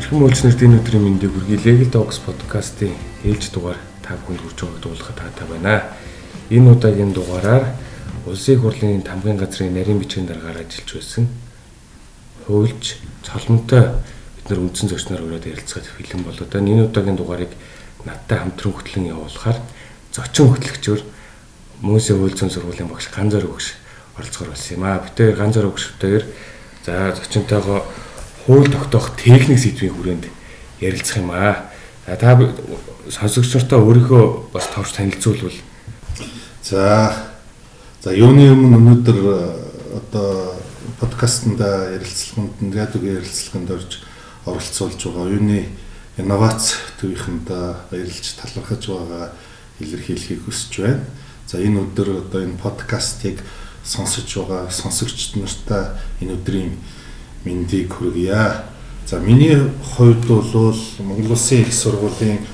Эрхэм уулзсан энэ өдрийн мэндийг хүргэе. Legal Talks podcast-ийн ээлж дугаар та бүхэнд хүрч байгааг дуулахад таатай байна. Энэ удаагийн дугаараар Улсын их хурлын тамгын газрын нарийн бичгийн даргаар ажиллаж байсан хуульч цолмонтой бид нар үндсэн зочноор өрөөд ярилцахад бэлэн болоо. Энэ удаагийн дугаарыг надтай хамтран хөтлөн явуулахаар зочин хөтлөгчөөр Мөнхөд хууль зүйн сургуулийн багш Ганзар өгш оролцохоор болсон юм аа. Бид тэр Ганзар өгштэйгээр за зочинтойгоо хууль тогтоох техник сэдвийн хүрээнд ярилцах юм аа. Та сонсогч нартай өөрийнхөө бас товч танилцуулбал. За юуны өмнө өнөөдөр одоо подкастт ярилцлаганд радиогийн ярилцлаганд орж оролцуулж байгаа юуны инновац төвийнхэнд баярлж талархаж байгаа илэрхийлэхийг хүсэж байна. За энэ өдөр одоо энэ подкастыг сонсож байгаа сонсогчд нартай энэ өдрийн мэндийг хүргье. За миний хувьд бол Монгол Улсын их сургуулийн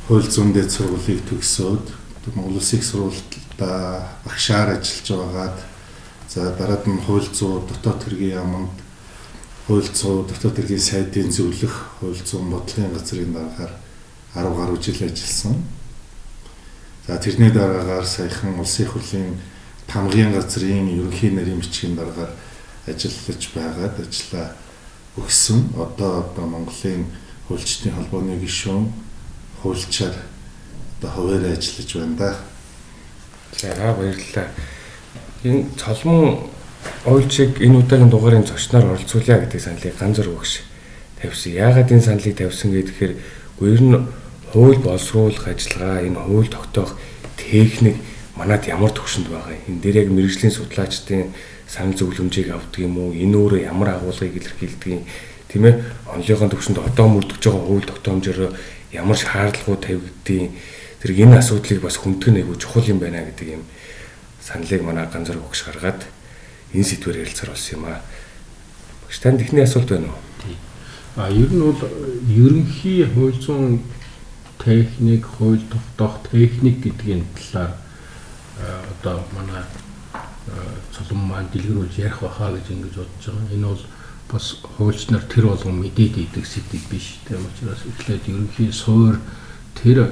хууль зүйн дэд сургуулийг төгсөөд Монгол Улсын их сургуульд багшаар ажиллаж байгаад за дараад нь хууль зүйн дотоод хэргийн яамд хууль зүйн дотоод хэргийн сайдын зөвлөх хууль зүйн бодлогын газрын дараагаар 10 гаруй жил ажилласан. За тэрний дараагаар саяхан Улсын их хурлын тамгын газрын ерөнхий нарийн бичгийн дараагаар ажиллаж байгаад ажиллаа өгсөн. Одоо Монголын хуульчдын холбооны гишүүн хуульчаар одоо хуваарь ажиллаж байна да. За баярлалаа. Энэ цолмон хуульчийг энэ удаагийн дугаарын зочноор оролцуулъя гэдэг саналыг Ганзар өгш тавьсан. Яагаад энэ саналыг тавьсан гэхээр ер нь хууль боловсруулах ажиллагаа, энэ хууль тогтоох техник манад ямар төвшөнд байгаа юм. Энэ дээр яг мэргэжлийн судлаачдын санал зөвлөмжийг авдаг юм уу? Энэ өөрөө ямар агуулгыг илэрхийлдэг юм? Тийм ээ. Онлынхын төвшөнд одоо мөрдөж байгаа хууль тогтоомжоор ямар шаардлагууд тавигдгийг тэр энэ асуудлыг бас хүндгэн айгуу чухал юм байна гэдэг юм саналыг манай Ганзар өгш гаргаад энэ сэдвээр ярилцаар болсон юм аа. Багш танд ихний асуулт байна уу? Ер нь бол ерөнхий хууль зүйн техник, хууль тогтоох техник гэдгийн талаар одоо манай цолмон маань дэлгэрүүлж ярих байхаа гэж ингэж бодож байгаа. Энэ бол бас хуульч нар тэр болгон мэдээд идэг сэдв биш. Тийм учраас эхлээд ерөнхий суур тэр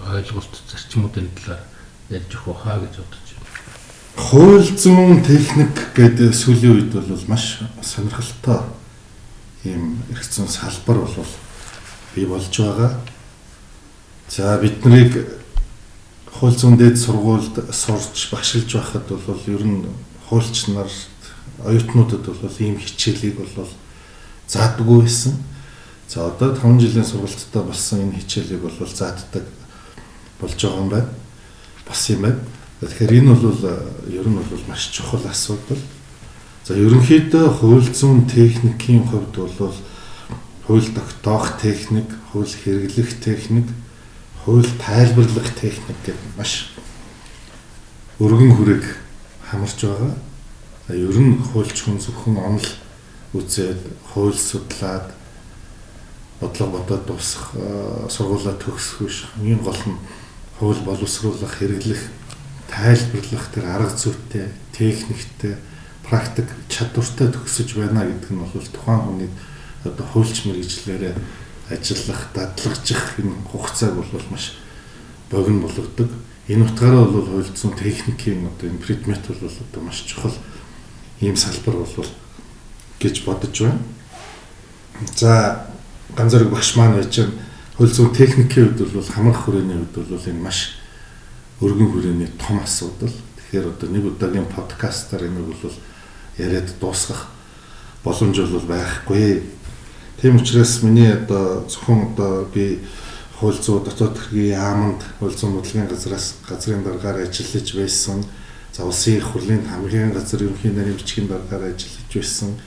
ойлголт зарчмуудын талаар ярьж өгөх байхаа гэж бодож байна. Хууль зүйн техник гэдэг сүүлийн үед бол маш сонирхолтой ийм эргэцэн салбар бол бий болж байгаа. За биднийг хууль зүйн дэд сургуульд сурч багшилж байхад бол ер нь хуульч нарт оюутнуудад бол ийм хичээлийг бол заадаггүй байсан. За одоо 5 жилийн сургалттай болсон энэ хичээлийг бол зааддаг болж байгаа юм байна. Бас юм байна. Тэгэхээр энэ бол ер нь бол маш чухал асуудал. За ерөнхийдөө хууль зүйн техникийн хувьд бол хууль тогтоох техник, хууль хэрэглэх техник, хууль тайлбарлах техник гэдэг маш өргөн хүрээг хамарч байгаа. Ер нь хуульч хүн зөвхөн онол үзээд, хууль судлаад, бодлого бодоод дуусах, сургуулаа төгсөх биш. Хамгийн гол нь хууль боловсруулах, хэрэглэх, тайлбарлах тэр арга зүйтэй, техниктэй, практик чадвартай төгсөж байна гэдэг нь бол тухайн хүний одоо хуульч мэргэжлээрээ ажиллах, дадлагжих энэ хугацааг бол маш богино болгодог. Энэ утгаараа бол хууль зүйн техникийн одоо энэ предмет бол одоо маш чухал ийм салбар бол гэж бодож байна. За Ганзар багш маань байж хууль зүйн техникийн хувьд бол хамрах хүрээний хувьд бол энэ маш өргөн хүрээний том асуудал. Тэгэхээр одоо нэг удаагийн подкастаар энэ бол яриад дуусгах боломж бол байхгүй. Тийм учраас миний одоо зөвхөн одоо би хууль зүйн дотоод хэргийн яамд хууль зүйн бодлогын газрын дараагаар ажиллаж байсан. За Улсын их хурлын хамгийн газар ерөнхий нарийн бичгийн дараагаар ажиллаж байсан.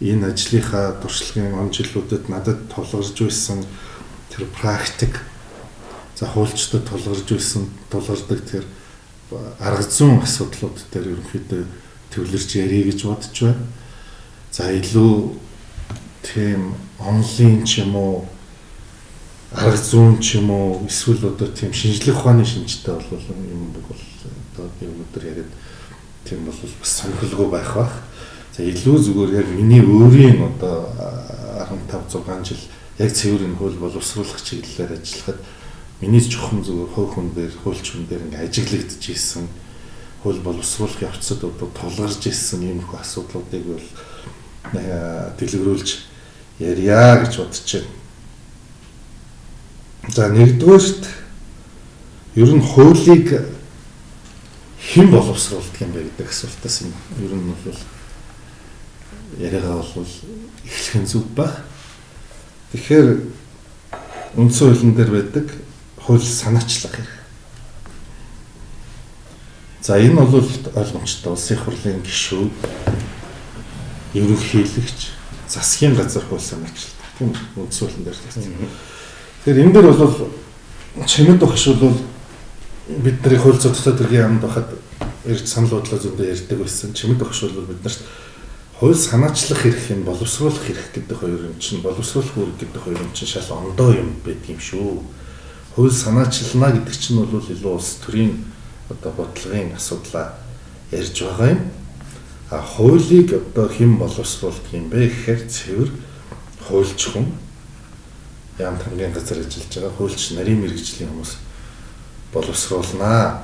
Энэ ажлынхаа туршлагын он жилүүдэд надад тулгарч байсан тэр практик за хуульчдад тулгардаг тэр арга зүйн асуудлууд дээр ерөнхийдөө төвлөрч ярих гэж бодож байна. За илүү тийм онлайн ч юм уу арга зүйн ч юм уу эсвэл одоо тийм шинжлэх ухааны шинжтэй бол юм бол одоо би өнөөдөр яриад тийм бол бас сонирхолтой байх бах. За илүү зүгээр яг миний өөрийн одоо 15 6 жил яг цэврийн хууль боловсруулах чиглэлээр ажиллахад миний чухам зүгээр хувь хүн дээр хуульч хүн дээр ингээ ажиглагдж ийсэн хууль боловсруулах явцад одоо тулгарч ийсэн ийм их асуудлуудыг бол дэлгэрүүлж ярья гэж бодож байна. За нэгдүгээрт ер нь хуулийг хэн боловсруулдаг юм бэ гэдэг асуултаас юм ер нь бол яриагаа бол эхлэх зүг ба. Тэгэхээр үндсэн хуулийн дээр байдаг хууль санаачлах хэрэг. За энэ бол ойлгомжтой. Улсын их хурлын гишүүд, ерөнхийлөгч, засгийн газар хууль санаачлагдаг тийм үндсэн хуулийн дээр тийм. Тэгэхээр энэ дээр бол чимэд багш бол бидний хууль зүйн дотоод төргийн яамд байхад ирж санал бодлоо зөндөө ярьдаг байсан. Чимэд багш бол биднэрт хууль санаачлах эрх юм боловсруулах эрх гэдэг хоёр юм чинь боловсруулах үүрэг гэдэг хоёр юм чинь шал ондоо юм байдаг юм шүү. Хууль санаачлана гэдэг чинь бол илүү улс төрийн одоо бодлогын асуудлаа ярьж байгаа юм. А хуулийг одоо хэн боловсруулах юм бэ гэхээр цэвэр хуульч хүн яамт хамгийн газар ажиллаж байгаа хуульч нарийн мэргэжлийн хүмүүс боловсруулнаа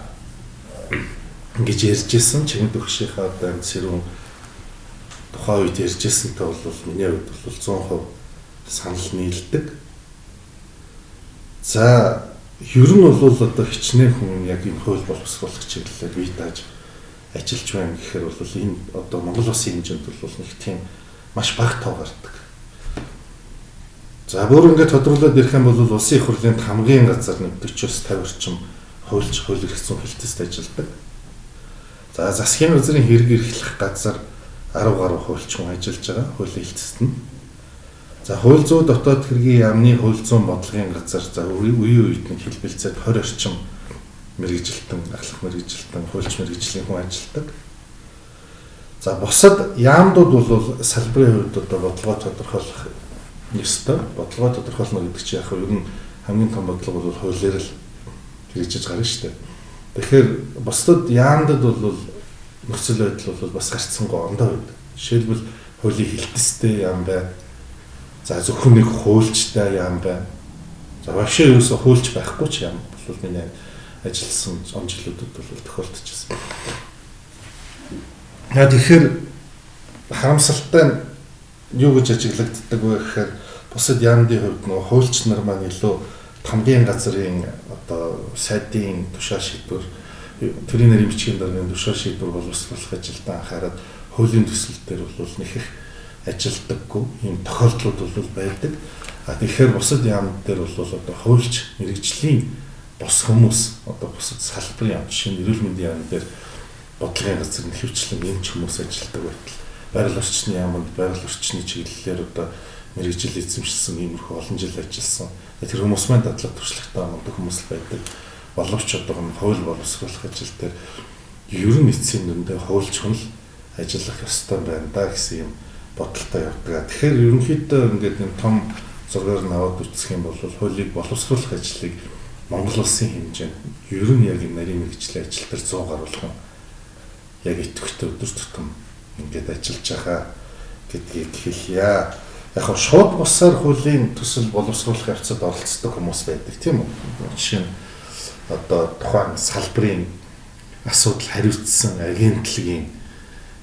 гэж ярьж ирсэн. Чимэд өгшийнхаа одоо сэрүүн тухайн үед ярьжсэнтэй бол миний хувьд бол 100% санал нийлдэг. За ер нь бол одоо хичнээн хүн яг энэ хууль боловсруулах чиглэлээр бие дааж ажиллаж байна гэхээр бол энэ одоо Монгол улсын хэмжээнд бол нэг тийм маш бага тоо гардаг. За бүр ингээд тодруулаад ирэх юм бол улсын их хурлын хамгийн газар нэг 40-50 орчим хуульч хууль эрх зүйн хэлтсэд ажилладаг. За засгийн газрын хэрэг эрхлэх газар 10 гаруй хуульч хүн ажиллаж байгаа хуулийн хэлтсэд нь. За хууль зүйн дотоод хэргийн яамны хууль зүйн бодлогын газар за үеийн үед нэг хэлбэлцээд 20 орчим мэргэжилтэн, ахлах мэргэжилтэн, хуульч мэргэжлийн хүн ажилладаг. За бусад яамдууд бол салбарын хувьд одоо бодлогоо тодорхойлох ёстой. Бодлогоо тодорхойлно гэдэг чинь яг ер нь хамгийн том бодлого бол хуулиар л хэрэгжиж гарна шүү дээ. Тэгэхээр бусдад яамдад бол нөхцөл байдал бол бас гарцсангүй ондоо байдаг. Жишээлбэл хуулийн хэлтстэй яам бай. За зөвхөн нэг хуульчтай яам бай. За вообще ерөөсө хуульч байхгүй ч яам бол миний ажилласан он жилүүдэд бол тохиолдчихсон. Тэгэхээр харамсалтай нь юу гэж ажиглагддаг вэ гэхээр бусад яамдын хувьд нөгөө хуульч нар маань илүү хамгийн газрын одоо сайдын тушаа шийдвэр төрийн нарийн бичгийн даргын тушаа шийдвэр боловсруулах ажилд анхаарал хуулийн төсөл дээр бол нэг их ажилдаггүй ийм тохиолдлууд бол байдаг. А тэгэхээр бусад яамд дээр бол одоо хуульч мэргэжлийн бос хүмүүс одоо бусад салбарын яам жишээ нь эрүүл мэндийн яам дээр бодлогын газар нь хөвчлэн эмч хүмүүс ажилладаг байтал байгаль орчны яамд байгаль орчны чиглэлээр одоо мэргэжил эзэмшсэн иймэрхүү олон жил ажилласан. Тэр хүмүүс маань дадлаг туршлагатай мундаг хүмүүс л байдаг. Боловч одоо хууль боловсруулах ажил дээр ер нь эцсийн дүндээ хуульч хүн л ажиллах ёстой байна да гэсэн юм бодолтой явдаг. Тэгэхээр ерөнхийдөө ингээд нэг том зургаар наваад үзэх юм бол хуулийг боловсруулах ажлыг Монгол улсын хэмжээнд ер нь яг нарийн мэргэжлийн ажил дээр 100 гаруйлах юм. Яг идэвхтэй өдөр тутам ингээд ажиллаж байгаа гэдгийг хэлье. Яг нь шууд бусаар хуулийн төсөл боловсруулах явцад оролцдог хүмүүс байдаг тийм үү? Жишээ нь одоо тухайн салбарын асуудал хариуцсан агентлагийн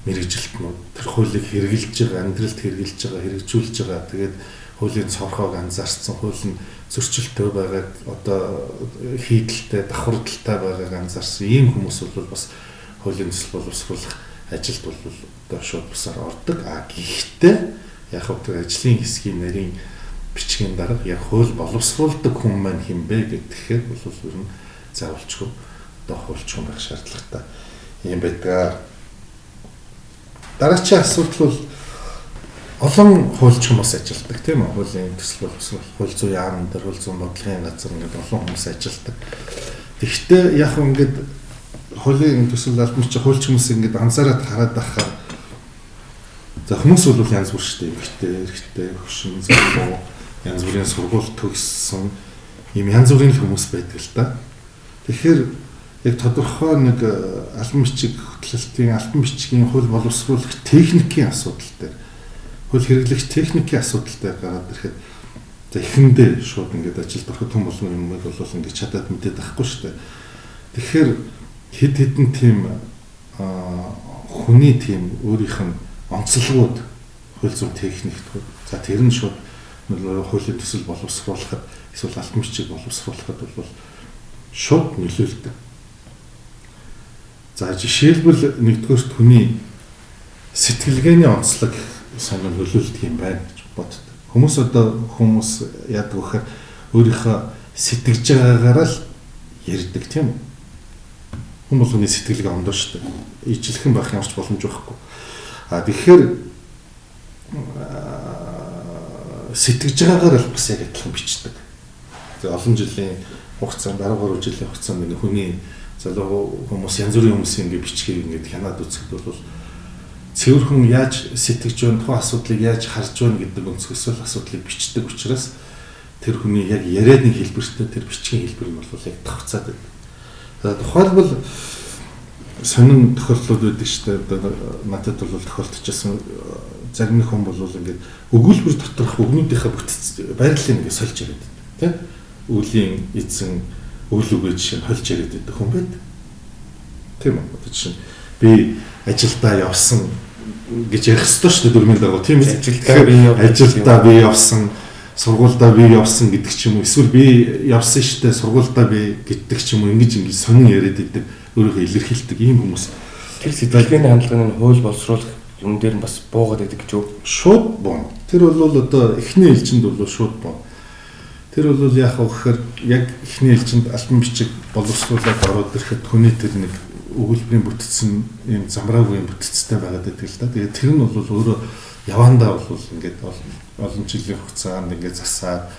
мэргэжилтнүүд тэр хуулийг хэрэгжилж байгаа, амьдралд хэрэгжилж байгаа, хэрэгжүүлж байгаа. Тэгээд хуулийн цонхоог анзаарсан, хуулийн зөрчилтэй байгааг одоо хийдэлтэй, давхардалтай байгааг анзаарсан ийм хүмүүс бол бас хуулийн төсөл боловсруулах ажилд бол одоо шууд бусаар ордог. Гэхдээ яг тэр ажлын хэсгийн нарийн бичгийн дарга яг хууль боловсруулдаг хүн маань хинбэ гэхээр бол ер нь заавалчгүй одоо хуульч хүн байх шаардлагатай юм байдаг. Дараагийн асуудал бол олон хуульч хүмүүс ажилладаг тийм үү? Хуулийн төсөл боловсруулах, хууль зүйн яам дээр, хууль зүйн бодлогын газар ингээд олон хүмүүс ажилладаг. Тэгэхдээ яг ингээд хуулийн төсөл албан чинь хуульч хүмүүс ингээд анзаараад хараад байхаар за хүмүүс бол янз бүр шүү дээ. Эмэгтэй, эрэгтэй, хөшин, залуу, янз бүрийн сургууль төгссөн ийм янз бүрийн хүмүүс байдаг л да. Тэгэхээр яг тодорхой нэг албан бичиг хөтлөлтийн албан бичгийн хууль боловсруулах техникийн асуудал дээр хууль хэрэглэгч техникийн асуудал дээр гараад ирэхэд за эхэндээ шууд ингээд ажилд ороход хүн болгон юмыг бол ингээд чадаад мэдээд байхгүй шүү дээ. Тэгэхээр хэд хэдэн тийм хүний тийм өөрийнх нь онцлогуд хууль зүйн техниктүүд за тэр нь шууд хуулийн төсөл боловсруулахад эсвэл албан бичиг боловсруулахад бол шууд нөлөөлдөг. За жишээлбэл нэгдүгээр хүний сэтгэлгээний онцлог санаа нөлөөлдөг юм байна гэж боддог. Хүмүүс яадаг вэхээр өөрийнхөө сэтгэж байгаагаараа л ярьдаг тийм үү? Хүн болгоны сэтгэлгээ ондоо шүү дээ. Ижлэхэн байх ямарч боломж байхгүй. Тэгэхээр сэтгэж байгаагаар л бас яг адилхан бичдэг. Тэгээ олон жилийн хугацаанд 13 жилийн хугацаанд нэг хүний залуу хүмүүс янз бүрийн хүмүүсийн ингэ бичгийг ингэ хянаад үзэхэд бол цэвэрхэн яаж сэтгэж байна, тухайн асуудлыг яаж харж байна гэдэг өнцгөөс л асуудлыг бичдэг учраас тэр хүний яг яриад нэг хэлбэртэй тэр бичгийн хэлбэр нь бол яг давхцаад байдаг. За тухайлбал сонин тохиолдлууд байдаг шүү дээ. Надад бол тохиолдчихсан зарим нэг хүн бол ингээд өгүүлбэр доторх өгнүүдийнхээ бүтц байрлалыг ингээд сольж яриад байдаг. Тийм? Үлийн эзэн үйл үгээ жишээ нь холж яриад байдаг хүн байд. Тийм үү? Одоо жишээ нь би ажилдаа явсан гэж ярих ёстой шүү дээ дөрмийн дагуу тийм үү? Ажилдаа би явсан, сургуульдаа би явсан гэдэг ч юм уу. Эсвэл би явсан штэ сургуульдаа би гэдэг ч юм уу. Ингэж сонин яриад байдаг. Өөрөөхөө илэрхийлдэг ийм хүмүүс. Тэр сэтгэлгээний хандлагын хууль боловсруулах юм дээр нь бас буугаад байдаг гэж үү? Шууд буу. Тэр бол одоо эхний ээлжинд бол шууд буу. Тэр бол яах вэ гэхээр яг эхний ээлжинд албан бичиг боловсруулаад ороод ирэхэд хүний тэр нэг өгүүлбэрийн бүтцэн ийм замраагүй бүтцтэй байгаад байдаг л да. Тэгээд тэр нь бол өөрөө явандаа бол ингээд олон жилийн хугацаанд ингээд засаад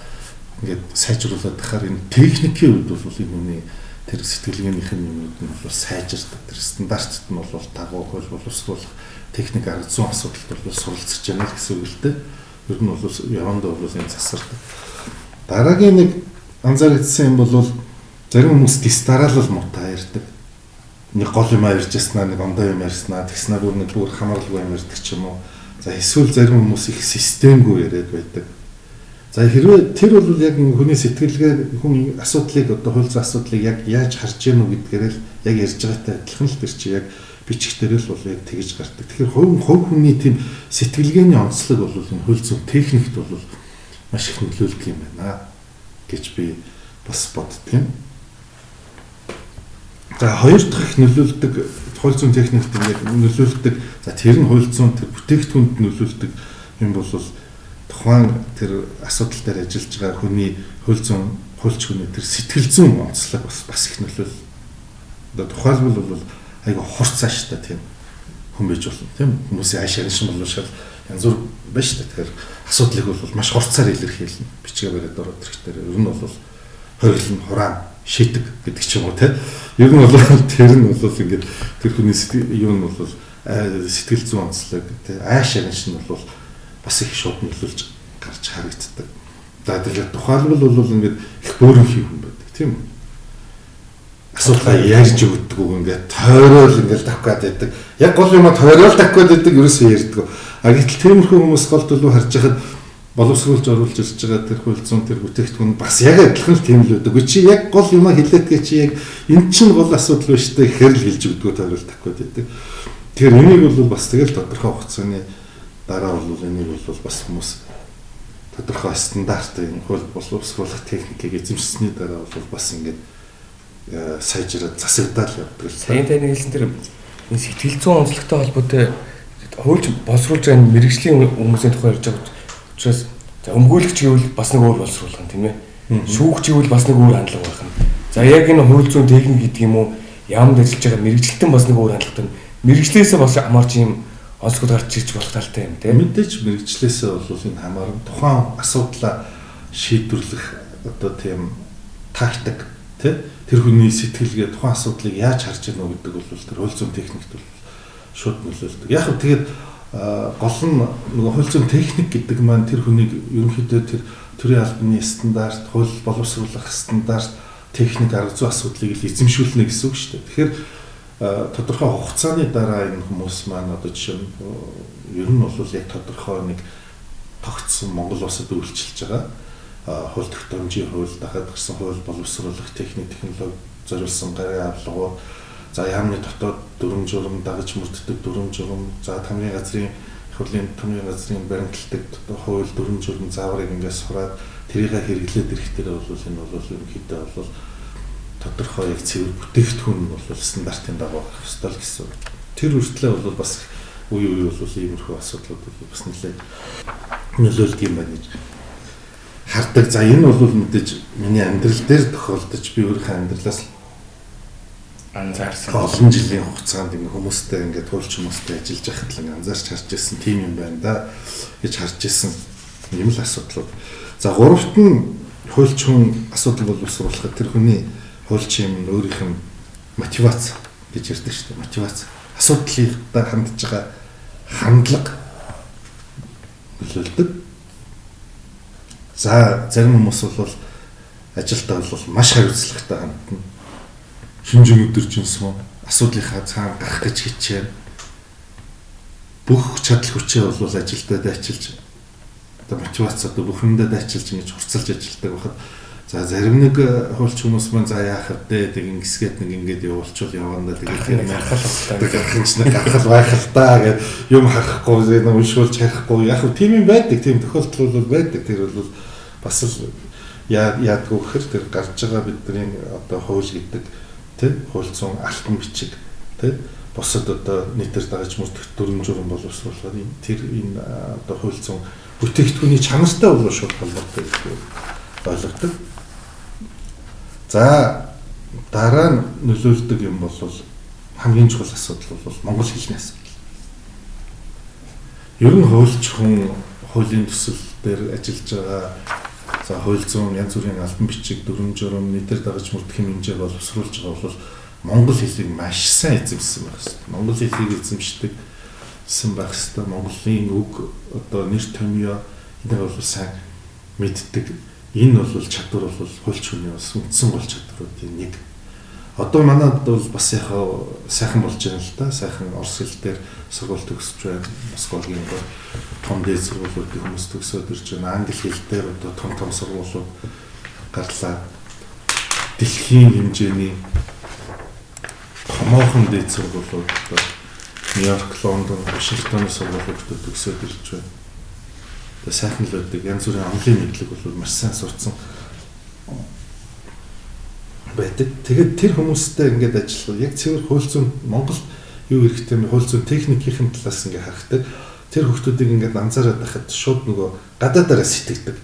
ингээд сайжруулаад тахаар энэ техникийн үед бол энэ хүний тэр сэтгэлгээнийх нь юмуд нь бол сайжирдаг. Тэр стандартт нь бол дагуу хууль боловсруулах техник арга зүйн асуудалд бол суралцж байна гэсэн үг л дээ. Ер нь бол явандаа бол энэ засардаг. Дараагийн нэг анзаарэгдсэн юм бол зарим хүмүүс дистаралал муутай ярьдаг. Нэг гол юм ярьж яснаа, нэг ондоо юм ярьснаа, тэгснээр бүр хамааралгүй юм ярьдаг ч юм уу. За эсвэл зарим хүмүүс их системгүй яриад байдаг. За хэрвээ тэр бол яг хүний сэтгэлгээ хүн асуудлыг одоо хууль зүйн асуудлыг яг яаж харж яах вэ гэдгээр л яг ярьж байгаатай адилхан л тэр чи яг бичихдэр л бол яг тэгж гардаг. Тэгэхээр хувь хүний тийм сэтгэлгээний онцлог бол энэ хууль зүйн техникт бол маш их нөлөөлдөг юм байна гэж би бас боддөг юм. За хоёр дахь нөлөөлдөг хууль зүйн техникт яг нөлөөлдөг. За тэр нь хууль зүйн тэр бүтээгдэхүүнд нөлөөлдөг юм бол тухайн тэр асуудал дээр ажиллаж байгаа хүний хууль зүйн хуульч хүний тэр сэтгэл зүйн онцлог бас их нөлөөл. Одоо тухайлбал бол айгаа хурцааш та тийм хүн байж болно тийм хүмүүсийн аашаа шин болов шал янз бүр байж та тэгэхээр асуудлыг бол маш хурцаар илэрхийлнэ бичгээ бариад ороод ирэхээр ер нь бол хойлон хураан шийдэг гэдэг ч юм уу тийм ер нь бол тэр нь бол ингээд тэр хүний юу нь бол сэтгэл зүйн онцлог тийм аашаа шин бол бас их шууд нөлөөлж гарч харагддаг. За тэгэхээр тухайлбал бол ингээд их бөөрөнхий хүн байдаг тийм үү? Асуудлаа ярьж өгдөг үг ингээд тойрол ингээд давхгаад байдаг. Яг гол юм тойрол давхгаад байдаг ерөөсөө ярьдаг. А гэтэл тиймэрхүү хүмүүс голд төлөв харж хахад боловсруулж оруулж ирж байгаа тэр хууль зүйн тэр бүтээгдэхүүн бас яг адилхан л тийм л байдаг. Чи яг гол юм хэлээдгээ чи яг эн чинь гол асуудал биш үү гэхээр л хэлж өгдөг тойрол давхгаад байдаг. Тэгэхээр энийг бол бас тэгэл тодорхой хугацааны дараа бол энийг бол бас хүмүүс тодорхой стандартын хууль боловсруулах техникийг эзэмшсэний дараа бол бас ингээд сайжраад засагдаад явдаг. Сайн таны хэлсэн тэр энэ сэтгэл зүйн онцлогтой холбоотой хуульч боловсруулж байгаа мэрэгжлийн хүмүүсийн тухай ярьж байгаа учраас за өмгөөлөгч гэвэл бас нэг өөр боловсруулах юм тийм ээ. Шүүгч гэвэл бас нэг өөр хандлага байх юм. За яг энэ хууль зүйн техник гэдэг юм уу яамд ажиллаж байгаа мэрэгчлэлтэн бас нэг өөр хандлагатай. Мэрэгчлээсээ бас хамаарч юм онцгод гарч ирж болох талтай юм тийм. Мэдээж мэрэгчлээсээ бол энэ хамаарна. Тухайн асуудлаа шийдвэрлэх одоо тийм тактик тий тэр хүний сэтгэлгээ тухайн асуудлыг яаж харж яана гэдэг бол тэр хууль зүйн техникт бол шууд нөлөөлдөг. Яг нь тэгээд гол нь нөгөө хууль зүйн техник гэдэг маань тэр хүнийг ерөнхийдөө тэр төрийн албаны стандарт, хууль боловсруулах стандарт, техник арга зүй асуудлыг л эзэмшүүлнэ гэсэн үг шүү дээ. Тэгэхээр тодорхой хугацааны дараа энэ хүмүүс маань одоо жишээ нь ер нь бол яг тодорхой нэг тогтсон Монгол улсад үйлчилж байгаа хууль тогтоомжийн хууль, дахиад гарсан хууль боловсруулах техник технологи зориулсан гарын авлагууд, за яамны дотоод дүрм журам дагаж мөрддөг дүрм журам, за тамирын газрын хурлын тамирын газрын баримтлагдаг хууль дүрм журам зааврыг ингээс сураад тэрийг хэрэглээд ирэх дээр бол энэ бол ерөнхийдөө бол тодорхой яг цэвэр бүтээгдэхүүн нь бол стандартын дагуу байх ёстой л гэсэн. Тэр үртлээ бол бас үе бол иймэрхүү асуудлууд бас нэлээд нөлөөлдөг юм байна гэж хардаг. За энэ бол мэдээж миний амьдрал дээр тохиолдож би өөрийнхөө амьдралаас анзаарсан олон жилийн хугацаанд ингэ хүмүүстэй ингээд хуульч хүмүүстэй ажиллаж байхад л анзаарч харж ирсэн тийм юм байна да гэж харж ирсэн юм л асуудлууд. За гуравт нь хуульч хүн асуудал боловсруулахад тэр хүний хуульч юм өөрийнх нь мотивац гэж ярьдаг шүү дээ. Мотивац. Асуудлыдаа хандж байгаа хандлага нөлөөлдөг. За зарим хүмүүс бол ажилдаа бол маш хариуцлагатай хандна. Шинжэн өдөржинсэн асуудлынхаа цаана гарах гэж хичээн. Бүх чадал хүчээ бол ажилдаа дайчилж одоо мотивац одоо бүх юмдаа дайчилж ингэж хурцлж ажилдаг байхад за зарим нэг хуульч хүмүүс маань за яах вэ тэг ингэсгээд нэг ингэж явуулчвал явандаа тэгээд нэг гарах байх л та гэд юм харахгүй нэг уншуулж харахгүй яг хөө тийм юм байдаг, тийм тохиолдол бол байдаг. Тэр бол бас л яадгүй гэхээр тэр гарч байгаа бидний одоо хууль гэдэг тийм хууль зүйн алтан бичиг тийм босод одоо нийтээр дагаж мөрдөх дүрм журам боловсруулахад тэр энэ одоо хууль зүйн бүтээгдэхүүний чанартай бол шууд холбоотой гэж ойлгодог. За дараа нь нөлөөлдөг юм бол хамгийн чухал асуудал бол монгол хэлний асуудал. Ер нь хуульч хүн хуулийн төсөл дээр ажиллаж байгаа за хууль зүйн янз бүрийн алтан бичиг дүрм журам нийтээр дагаж мөрдөх хэмжээ боловсруулж байгаа бол монгол хэлийг маш сайн эзэмшсэн байх хэрэгтэй. Монгол хэлийг эзэмшдэг байх хэрэгтэй. Монголын үг одоо нэр томьёо энэ бол сайн мэддэг. Энэ бол чадвар бол хуульч хүний бас үндсэн гол чадваруудын нэг. Одоо манайд бол бас яг сайхан болж байна л да. Сайхан орос хэл дээр сургууль төгсөж байна. Москвагийн том дээд сургуулиудын хүмүүс төгсөөд ирж байна. Англи хэл дээр одоо том сургуулиуд гарлаа. Дэлхийн хэмжээний томоохон дээд сургуулиуд одоо Нью-Йорк, Лондон, Вашингтоны сургуулиуд төгсөөд ирж байна. Сайхан л байдаг. Янз бүрийн амлын мэдлэг бол маш сайн сурцсан байдаг. Тэгээд тэр хүмүүстэй ингээд ажиллах яг цэвэр хууль зүйн Монголд юу хэрэгтэй вэ? Хууль зүйн техникийн талаас ингээд харахдаг. Тэр хүмүүсийг ингээд анзаараад байхад шууд нөгөө гадаадаараа сэтгэдэг.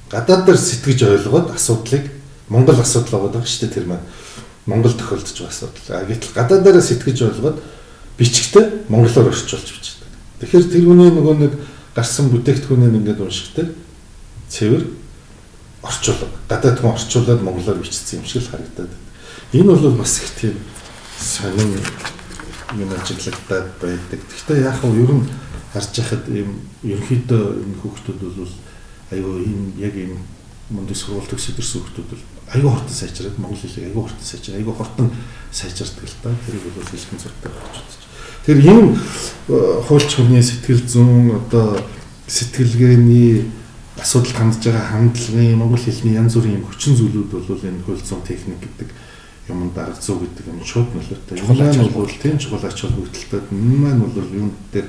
Гадаадаар сэтгэж ойлгоод асуудлыг Монгол асуудал байгаа шүү дээ тэр маань. Монгол тохиолдож байгаа асуудал. Гэтэл гадаадаараа сэтгэж ойлгоод бичгтээ монголоор орчуулж бичдэг. Тэгэхээр тэр хүний нөгөө нэг гарсан бүтээгдэхүүнийг ингээд уншихтай цэвэр орчуулга гадаад хүн орчуулад монголоор бичсэн юм шиг л харагдаад байна. Энэ бол бас их тийм сонин юм ажиглагдаад байдаг. Гэхдээ яг нь ер нь харж байхад ийм ерөнхийдөө энэ хүүхдүүд бол айгүй энэ яг ийм мундаг сургууль төгсөж ирсэн хүүхдүүд бол айгүй хурдан сайжраад монгол хэлийг айгүй хурдан сайжраад айгүй хурдан сайжирдаг л та. Тэрийг бол хэлхэн зурдаг гэж бодож. Тэр энэ хуульч хүний сэтгэл зүйн одоо сэтгэлгээний асуудал хандж байгаа хандлагын монгол хэлний янз бүрийн хүчин зүйлүүд бол энэ хууль зүйн техник гэдэг юмд арга зүй гэдэг юм шууд нөлөөтэй. Энэ бол тийм чухал ач холбогдолтой. Энэ маань бол юунд дээр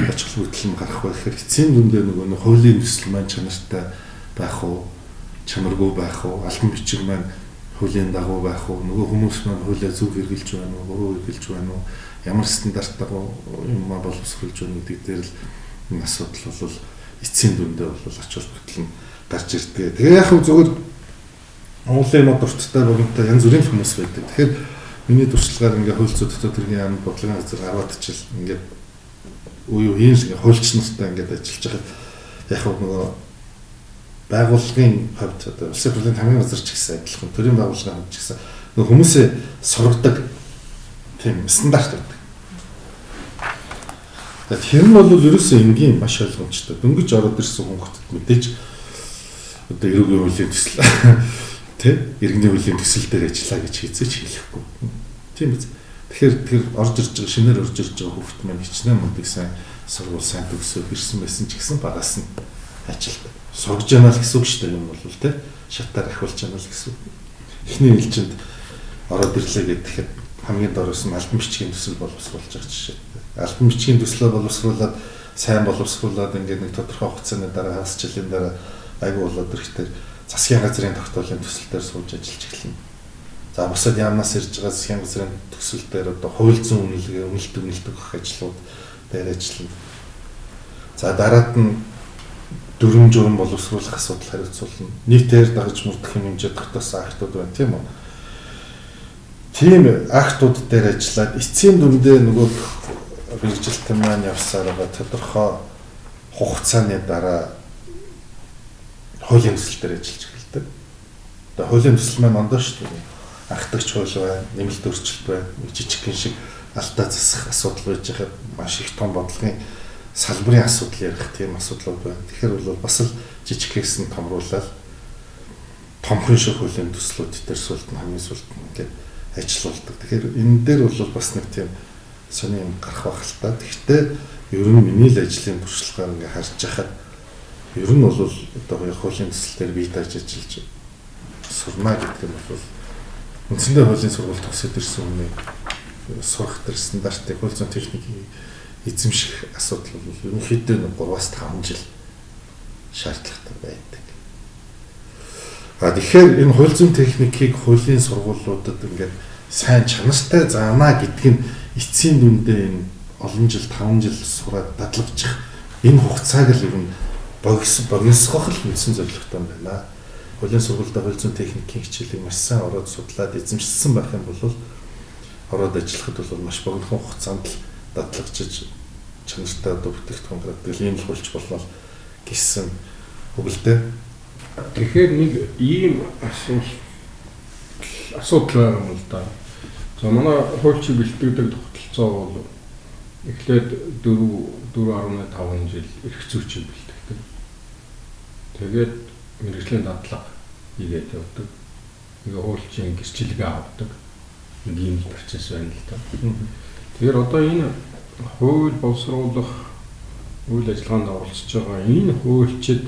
ач холбогдол нь гарах вэ гэхээр эцсийн дүндээ нөгөө хуулийн төсөл маань чанартай байх уу, чанаргүй байх уу, албан бичиг маань хуулийн дагуу байх уу, нөгөө хүмүүс маань хуулиа зөв хэрэгжилж байна уу, буруу хэрэгжилж байна уу, ямар стандарт дагуу юм боловсруулж байна гэдэг дээр л энэ асуудал бол эцсийн дүндээ бол ач холбогдол нь гарч ирдэг. Тэгээ яг зөвхөн Монголын мод урттай богинотой янз бүрийн хүмүүс байдаг. Тэгэхээр миний туршлагаар ингээ хууль зүйн дотоод хэргийн яамд бодлогын газар гараад ичил ингээ үе үеийн хуульч нартай ингээ ажиллаж байхад яг нөгөө байгууллагын хувьд одоо улсын хурлын хамгийн газар ч гэсэн адилхан төрийн байгууллагын хувьд ч гэсэн нөгөө хүмүүсээ сургадаг тийм стандарт байдаг. Тэр нь бол ерөөсөө энгийн маш ойлгомжтой. Дөнгөж ороод ирсэн хүмүүст мэдээж одоо эрүүгийн хуулийн төсөл Тэ иргэний хуулийн төсөл дээр ажиллаа гэж хийцэж хэлэхгүй. Тийм биз. Тэгэхээр тэр орж ирж байгаа шинээр орж ирж байгаа хүүхд маань хичнээн мундаг сайн сургууль сайн төгсөөд ирсэн байсан ч гэсэн багаас нь ажилд сургаж яана л гэсэн үг шүү дээ юм бол тэ шатаар ахиулж яана л гэсэн. Эхний ээлжинд ороод ирлээ гэхэд хамгийн дороос нь албан бичгийн төсөл боловсруулж байгаа жишээ. Албан бичгийн төслөө боловсруулад сайн боловсруулад ингээд нэг тодорхой хугацааны дараа хагас жилийн дараа айгу болоод ирэхдээ засгийн газрын тогтоолын төсөл дээр сууж ажиллаж эхэлнэ. За бусад яамнаас ирж байгаа засгийн газрын төсөл дээр одоо хууль зүйн үнэлгээ үнэлдэг гэх ажлууд дээр ажиллана. За дараад нь дүрм журм боловсруулах асуудал хариуцуулна. Нийтээр дагаж мөрдөх хэмжээнд тогтоосон актууд байна тийм үү? Тийм актууд дээр ажиллаад эцсийн дүндээ нөгөө мэргэжилтэн маань явсаар байгаа тодорхой хугацааны дараа хуулийн төсөл дээр ажиллаж эхэлдэг. Одоо хуулийн төсөл маань ондоо шүү дээ. Ахтагч хууль байна, нэмэлт өөрчлөлт байна, жижигхэн шиг алдаа засах асуудал байж байгаа маш их том бодлогын салбарын асуудал ярих тийм асуудлууд байна. Тэгэхээр бол бас л жижигхээс нь томруулаад томхон шиг хуулийн төслүүд дээр суултан хамгийн суулт ингээд ажиллаулдаг. Тэгэхээр энэ дээр бол бас нэг тийм сони юм гарах байх л та. Гэхдээ ер нь миний л ажлын туршлагаар ингээ харж байхад ер нь бол одоо хуулийн төсөл дээр бие тааж ажиллаж сурна гэдэг нь бол үндсэндээ хуулийн сургууль төгсөөд ирсэн хүнийг сурах төр стандартыг хууль зүйн техникийн эзэмших асуудал бол ерөнхийдөө 3-5 жил шаардлагатай байдаг. Тэгэхээр энэ хууль зүйн техникийг хуулийн сургуулиудад ингээд сайн чанартай заана гэдг нь эцсийн дүндээ энэ олон жил 5 жил сураад дадлавчих энэ хугацааг л ер нь богиносгох л мэдсэн зорилготой байна. Хуулийн сургуультай хууль зүйн техникийн хичээлийг маш сайн ороод судлаад эзэмшсэн байх юм бол ороод ажиллахад бол маш богинохон хугацаанд л дадлагчиж чанартай одоо бүтээгдэхүүн гаргадаг ийм л хулж болно гэсэн өгөлтэй. Тэгэхээр нэг ийм асуудал байгаа юм л да. За манай хуульчийг бэлтгэдэг тогтолцоо бол эхлээд 4.5 жил эрх зүйчийг бэлтгэдэг. Тэгээд мэргэжлийн дадлага хийгээд явдаг. Нэг хуульчийн гэрчлэгээ авдаг. Нэг ийм процесс байна л да. Тэгэхээр одоо энэ хууль боловсруулах үйл ажиллагаанд оролцож байгаа энэ хуульчид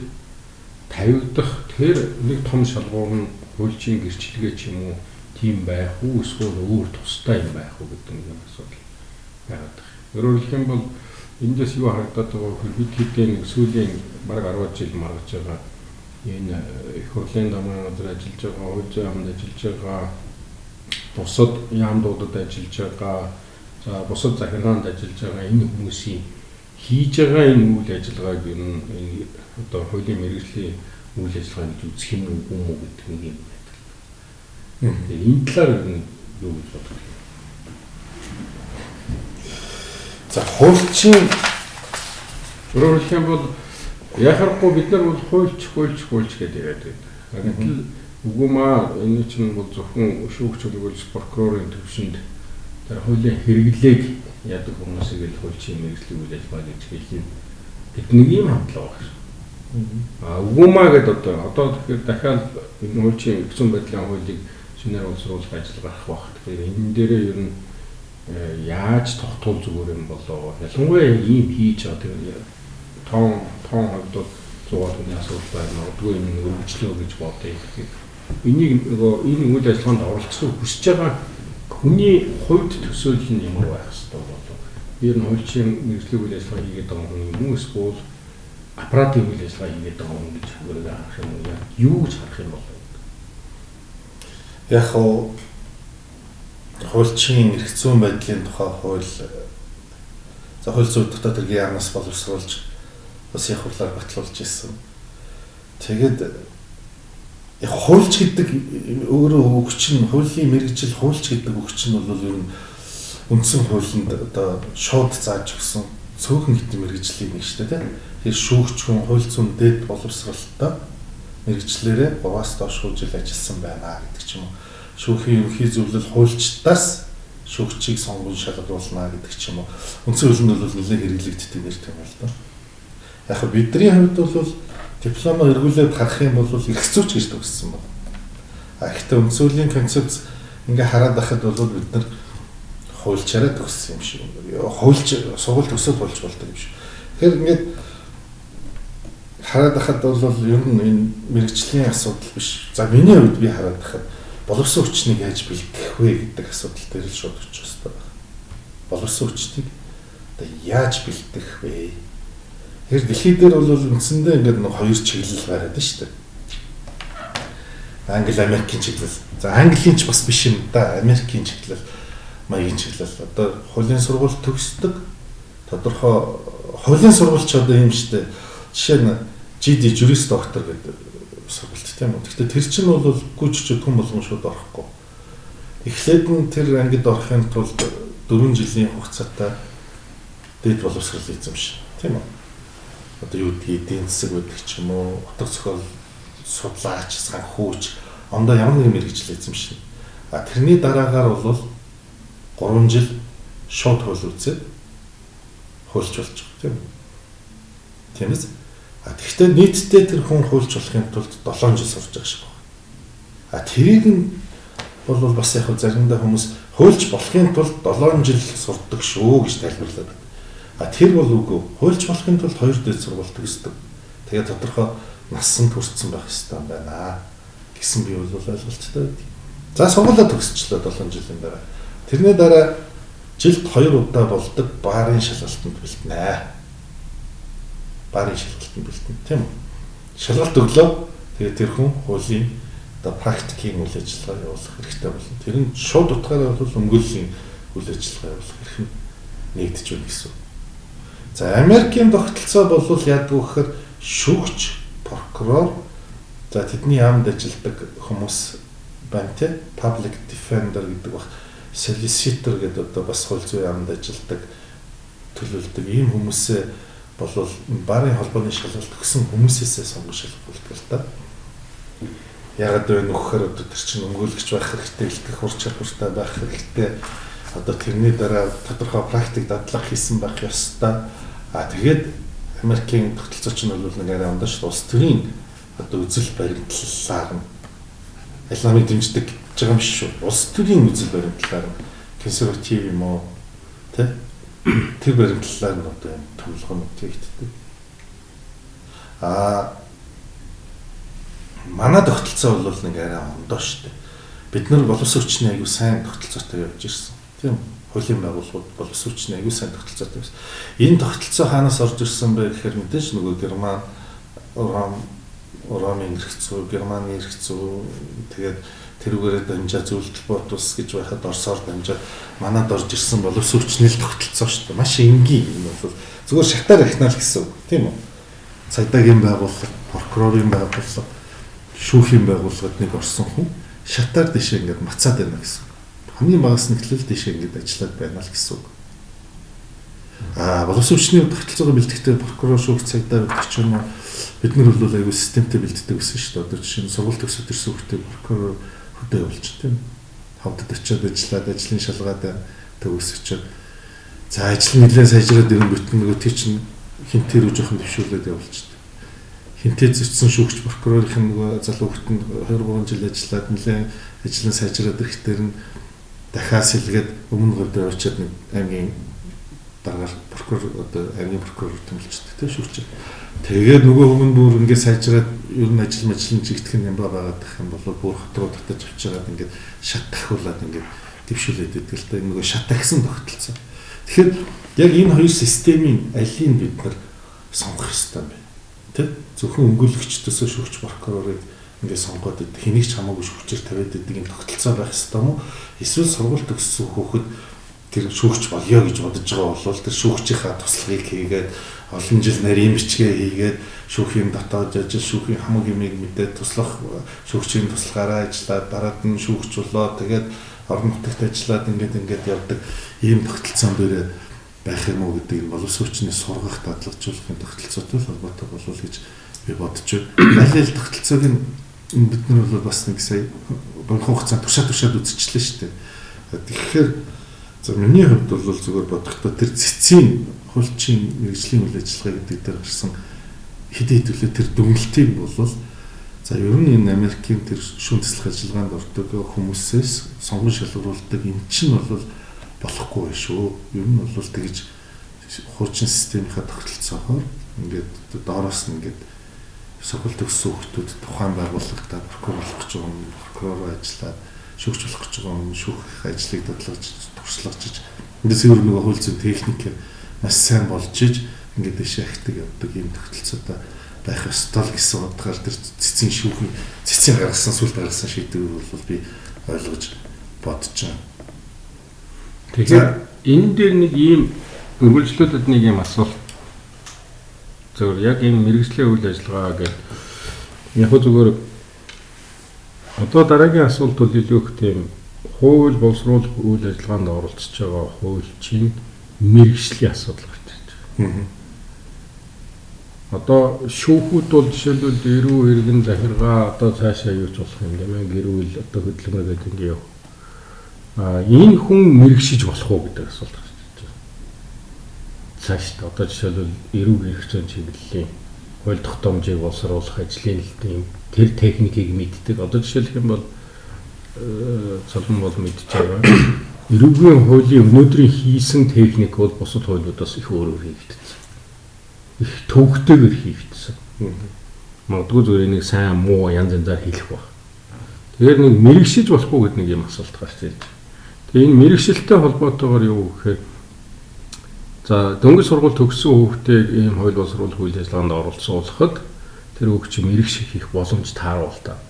тавигдах тэр нэг том шалгуур нь хуульчийн гэрчлэгээ ч юм уу тийм байх уу эсвэл өөр тустай юм байх уу гэдэг нэг асуудал байгаад байна. Өөрөөр хэлэх юм бол эндээс юу харагдаад байгаа вэ? Бид хэдийн сүүлийн бараг 10 жил маргаж байгаа энэ их хурлын дамын газар ажиллаж байгаа, хууль зүйн яамд ажиллаж байгаа, бусад яамдуудад ажиллаж байгаа, за бусад захиргаанд ажиллаж байгаа энэ хүмүүсийн хийж байгаа энэ үйл ажиллагааг ер нь одоо хуулийн мэргэжлийн үйл ажиллагаа гэж үзэх юм уу гэдэг нэг юм байна. Энэ талаар юу гэж бодох вэ? За хуульчийн өөрөөр хэлэх юм бол яхахгүй бид нар бол хуульч гэдэг яриад байдаг. Гэтэл үгүй маа энэ чинь бол зөвхөн шүүгч хөлгөлж прокурорын төвшөнд тэр хуулийн хэрэглээг яадаг хүмүүсийг л хуульчийн мэргэжлийн үйл ажиллагаа гэж хэлнэ. Бид нэг юм хандлага байна. Үгүй маа гэдэг одоо тэгэхээр дахиад энэ хуульчийн эрх зүйн байдлын хуулийг шинээр боловсруулах ажил гарах байх. Тэгэхээр энэ дээрээ ер нь яаж тогтвол зүгээр юм болоо. Ялангуяа ийм хийж байгаа тэр тоон хавьдууд 100 тонны асуудал байна. Үгүй энэ өргөжлөө гэж бодъё. Энийг энэ үйл ажиллагаанд оролцохыг хүсэж байгаа хүний хувьд төсөөлөл нь ямар байх ёстой болов. Ер нь хуульчийн мэргэжлийн үйл ажиллагаа хийгээд байгаа хүн юм уу эсвэл аппаратын үйл ажиллагаа хийгээд байгаа хүн гэж өөрөөр харах юм уу? Юу гэж харах юм бол? Яг хуульчийн эрх зүйн байдлын тухай хууль за хууль зүйн дотоод хэргийн яамнаас боловсруулж улсын хурлаар батлуулж ирсэн. Тэгээд яг хуульч гэдэг өөрөө өгч нь хуулийн мэргэжил хуульч гэдэг өгч нь бол ер нь үндсэн хуулинд одоо шууд зааж өгсөн цөөхөн хэдэн мэргэжлийн нэг шүү дээ. Тэр шүүгч хүн хууль зүйн дэд боловсролтой мэргэжлэрээ 3-аас доош жил ажилласан байна гэдэг ч юм уу. Шүүхийн ерөнхий зөвлөл хуульчдаас шүүгчийг сонгон шалгаруулна гэдэг ч юм уу. Үндсэн хуулинд бол нэлээд хэрэглэгддэг нэр тийм байна л да. Яг бидний хувьд бол дипломоо эргүүлээд харах юм бол эрх зүйч гэж төгссөн байна. Гэхдээ үндсүүлийн концепц ингээ хараад байхад бол бид нар хуульчаараа төгссөн юм шиг. Хуульч сургууль төгсөөд болж болдог юм шиг. Тэгэхээр ингээд хараад байхад бол ер нь энэ мэрэгжлийн асуудал биш. За миний хувьд би хараад байхад боловсон хүчнийг яаж бэлтгэх вэ гэдэг асуудал дээр л шууд очих хэрэгтэй байна. Боловсон хүчнийг одоо яаж бэлтгэх вэ? Тэгэхээр дэлхийд дээр бол үндсэндээ ингээд нэг хоёр чиглэл байгаад байна шүү дээ. Англи, Америкийн чиглэл. За Английн ч бас биш юм да. Америкийн чиглэл, маягийн чиглэл. Одоо хуулийн сургууль төгсдөг. Тодорхой хуулийн сургууль ч одоо юм шүү дээ. Жишээ нь GD юрист доктор гэдэг сургуульд тийм үү. Гэхдээ тэр чинь бол гүйччүүд хүн болгон шууд орохгүй. Эхлээд нь тэр ангид орохын тулд 4 жилийн хугацаатай дэд боловсрол эзэмш. Тийм үү. Одоо юу гэдгийг эдийн засаг байдаг ч юм уу, утга зохиол судлаач, санхүүч, ондоо ямар нэгэн мэргэжил эзэмшнэ. А тэрний дараагаар бол 3 жил шууд хууль үзээд хуульч болж байгаа тийм үү. Тийм ээ. А тэгэхээр нийтдээ тэр хүн хуульч болохын тулд 7 жил сурч байгаа шиг байна. А тэрийг нь бол бас яг заримдаа хүмүүс хуульч болохын тулд 7 жил сурдаг шүү гэж тайлбарлаад. А тэр бол үгүй. Хуульч болохын тулд 2 дэд сургууль төгсдөг. Тэгээд тодорхой насанд хүрсэн байх хэрэгтэй юм байна гэсэн би бол ойлголттой байдаг. За сургуулаа төгсчлөө 7 жилийн дараа. Тэрний дараа жилд 2 удаа болдог баарын шалгалтанд бэлтнэ. Баарын шалгалтанд бэлтнэ тийм үү? Шалгалт өглөө тэгээд тэр хүн хуулийн одоо практикийн үйл ажиллагаа явуулах хэрэгтэй болно. Тэр нь шууд утгаараа бол өмгөөллийн үйл ажиллагаа явуулах хэрэг нэгдэж байна гэсэн. За Америкийн тогтолцоо бол яадаг вэ гэхээр шүүгч, прокурор, за тэдний яамд ажилладаг хүмүүс байна те, public defender гэдэг баг, solicitor гэдэг одоо бас хууль зүйн яамд ажилладаг төлөвлөдөг ийм хүмүүсээ бол барын холбооны шалгалт өгсөн хүмүүсээсээ сонгож шалгуулдаг л да. Ягаад вэ нөхөр одоо тэр чинь өмгөөлөгч байх хэрэгтэй, илтгэх ур чадвартай байх хэрэгтэй. Одоо тэрний дараа тодорхой практик дадлага хийсэн байх ёстой. А тэгээд Америкийн тогтолцооч нь бол нэг арай ондоо шүү. Улс төрийн одоо үзэл баримтлалаар нь исламыг дэмждэг гэж байгаа юм шүү. Улс төрийн үзэл баримтлалаар нь консерватив юм уу тэ тэр баримтлалаар нь одоо юм томлогоо нэгтгэдэг. А манай тогтолцоо бол нэг арай ондоо шүү. Бид нар боловсон хүчний аягүй сайн тогтолцоотой явж ирсэн. Тийм хуулийн байгууллагууд боловсон хүчний аягүй сайн тогтолцоотой байсан. Энэ тогтолцоо хаанаас орж ирсэн бэ гэхээр мэдээж нөгөө Герман Урамын эрх зүй, Германы эрх зүй тэгээд тэрүүгээрээ дамжаа зөвлөлт бодус гэж байхад Оросоор дамжаад манад орж ирсэн боловсон хүчний тогтолцоо шүү дээ. Маш энгийн юм бол зүгээр шатаар ихнаал гэсэн үг тийм үү? Цагдаагийн байгууллага, прокурорын байгууллага, шүүхийн байгууллагад нэг орсон хүн шатаар дэшээ ингээд мацаад байна гэсэн. Хамгийн багаас нь эхлэл дэшээ ингээд ажиллаад байна л гэсэн үг. Боловсон хүчний тогтолцоогоо бэлтгэхдээ прокурор, шүүгч, цагдаа гэдэг ч юм уу бид нар бол аюул системтэй бэлддэг гэсэн шүү дээ. Одоо жишээ нь сургууль төгсөд ирсэн хүүхдээ прокурор хөдөө явуулж тийм. Хавдад очиод ажиллаад ажлын шалгаад төгсөчөөд за ажил нэлээд сайжраад ирэн бүтэн нөгөө тий чинь хинтээр үе жоохон төвшүүлээд явуулчихдаг. Хинтээ зөрчсөн шүүгч прокурорын нөгөө залуу хүүхэнд 2-3 жил ажиллаад нэлээд ажлын сайжраад ирэхдээ нь дахиад сэлгээд өмнө говьд очиод нэг аймгийн дараагаар прокурор одоо аймгийн прокурор тэмүүлчихдэг тийм шүүгч. Тэгээд нөгөө өмнө бүр ингээд сайжраад ер нь ажлын чигтгэх юм байгаад гэх юм бол бүр хот руу татаж авчираад ингээд шат тахиулаад ингээд дэвшүүлээд идэг л да нөгөө шат тахсан тогтолцоо. Тэгэхээр яг энэ хоёр системийн алийг бид нар сонгох ёстой юм байна. Тэ? Зөвхөн өмгөөлөгчдөөс шүүгч прокурорыг ингээд сонгоод хэнийг ч хамаагүй шүүгчээр тавиад идэг юм тогтолцоо байх ёстой юм уу? Эсвэл сургууль төгссөн хүүхэд тэр шүүгч болёо гэж бодож байгаа бол тэр шүүгчийнхаа туслахыг хийгээд олон жил нарийн бичгээ хийгээд шүүхийн дотоод ажил шүүхийн хамаг юмыг мэдээд туслах шүүгчийн туслахаараа ажиллаад дараад нь шүүгч болоо тэгээд орон нутагт ажиллаад ингээд явдаг ийм тогтолцоон дээр байх юм уу гэдэг нь боловсон хүчний сургах дадлагжуулахын тогтолцоотой холбоотой болов гэж би бодож байна. Аль аль тогтолцоог нь бид нар бол бас нэг сая богино хугацаанд тушаад үзчихлээ шүү дээ. Тэгэхээр за миний хувьд бол зүгээр бодохдоо тэр цэцгийн хулчийн мэргэжлийн үйл ажиллагаа гэдэг дээр гарсан хэдий хэдүүлээ тэр дүнэлтийг бол За ер нь энэ Америкийн тэр шүүн тэслэх ажиллагаанд ордог хүмүүсээс сонгон шалгаруулдаг эн чинь бол болохгүй шүү. Ер нь бол тэгж хуучин системийнхаа тогтолцоогоор ингээд доороос нь ингээд сургууль төгссөн хүмүүс тухайн байгууллагад прокурор болох гэж байгаа юм, прокурор ажиллаад шүүгч болох гэж байгаа юм, шүүх ажлыг дадлагж туршлагажиж ингээд зөвхөн нэг хууль зүйн техник маш сайн болж иж ингээд дэше ахдаг явдаг юм тогтолцоотой байх ёстой гэсэн утгаар тэр цэцгийн гаргасан сүлд гаргасан шийдвэрийг бол би ойлгож бодож байна. Тэгэхээр энэ дээр нэг ийм үргэлжлүүлээд нэг юм асуулт зөв яг энэ мэрэгжлийн үйл ажиллагаа гэдэг яг зүгээр одоо дараагийн асуулт бол илүү их тийм хууль боловсруулах үйл ажиллагаанд оролцож байгаа хуульчийн мэрэгжлийн асуудал гарч ирж байна. Одоо шүүхүүд бол жишээлбэл эрүү иргэн захиргаа одоо цаашаа юуч болох юм гэмээр гэрүүл одоо хөдөлмөр гэдэг ингэ яв. Энэ хүн мэрэгшиж болох уу гэдэг асуулт гарч ирж байна. Цаашдаа одоо жишээлбэл эрүү гэрх зүйн чиглэлийн хууль тогтоомжийг боловсруулах ажлын тийм тэр техникийг мэддэг. Одоо жишээлх юм бол цалин бол мэдж байгаа. Эрүүгийн хуулийн өнөөдрийн хийсэн техник бол бусад хуулиудаас их өөрөөр хийгдсэн. Их төвөгтэйгээр хийгдсэн. Магадгүй зүгээр нэг сайн муу янз янзаар хийх баг. Тэгэхээр нэг мэрэгшиж болохгүй гэдэг нэг юм асуулт гарч ирж байна. Тэгээ энэ мэрэгшилтэй холбоотойгоор юу гэхээр за дөнгөж сургууль төгссөн хүүхдийг ийм хууль боловсруулах үйл ажиллагаанд оролцуулахад тэр хүүхд чинь мэрэгших хийх боломж тааруул та.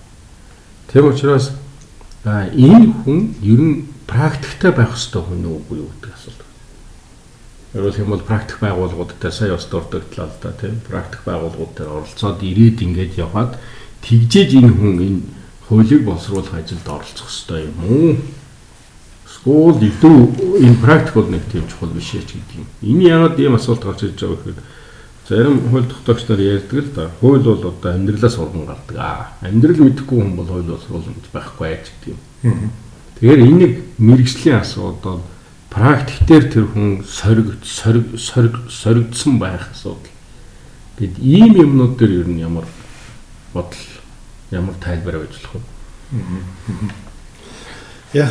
Тийм учраас энэ хүн ер нь практиктэй байх ёстой хүн үгүй юу гэдэг асуулт. Ерөөх юм бол практик байгууллагуудтай сая бас дурддагдлаа л да тийм практик байгууллагууд дээр оролцоод ирээд ингэж яваад тэгжээж энэ хүн энэ хуулийг боловсруулах ажилд оролцох ёстой юм уу? Скол илүү энэ практик бол нэг тийм чухал биш ч гэдэг юм. Энэ яагаад ийм асуулт гарч ирж байгаа гэхээр зарим хууль тогтоогч нар ярьдаг л да. Хууль бол одоо амьдралаас урган гардаг. Амьдрал мэдэхгүй хүн бол хууль боловсруулах байхгүй ч гэдэг юм. Тэгэхээр энийг мэрэгжлийн асуудал практик дээр тэр хүн соригдсон байх асуудал. Гэт ийм юмнууд дээр ер нь ямар бодол, ямар тайлбар байж болох вэ? Яг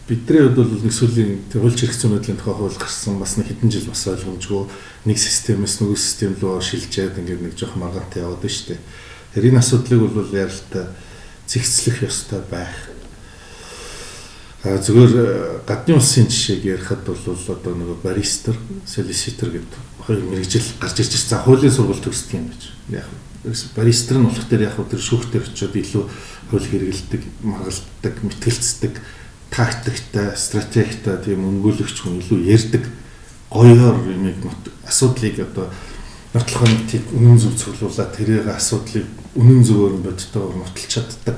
бидний хувьд бол нэг сүүлийн тэр хууль хэрэгцээ мэдлэгийн тухай хууль гарсан бас нэг хэдэн жил бас ойлгомжгүй нэг системээс нөгөө систем рүү шилжээд ингээд нэг жоох маргаантай яваад байна шүү дээ. Тэр энэ асуудлыг бол ярилтаа зэгцлэх ёстой байх. Зүгээр гадны улсын жишээг ярихад бол одоо нөгөө баристер, солиситор гэдэг хоёр мэргэжил гарч ирж байгаа. Хуулийн сургууль төгсдөг юм байж. Яг баристер нь болох дээр яг тэр шүүхтэр очиод илүү хууль хэрэгэлдэг, маргалддаг, мэтгэлцдэг, тактиктай, стратегитай тийм өмгөөлөгч хүн илүү ярьдаг. Гоёор юмыг асуудлыг одоо нотлохын тийм үнэн зөв цуглуулаад тэрийг асуудлыг үнэн зөвөөр бодтойгоор нотолч чаддаг.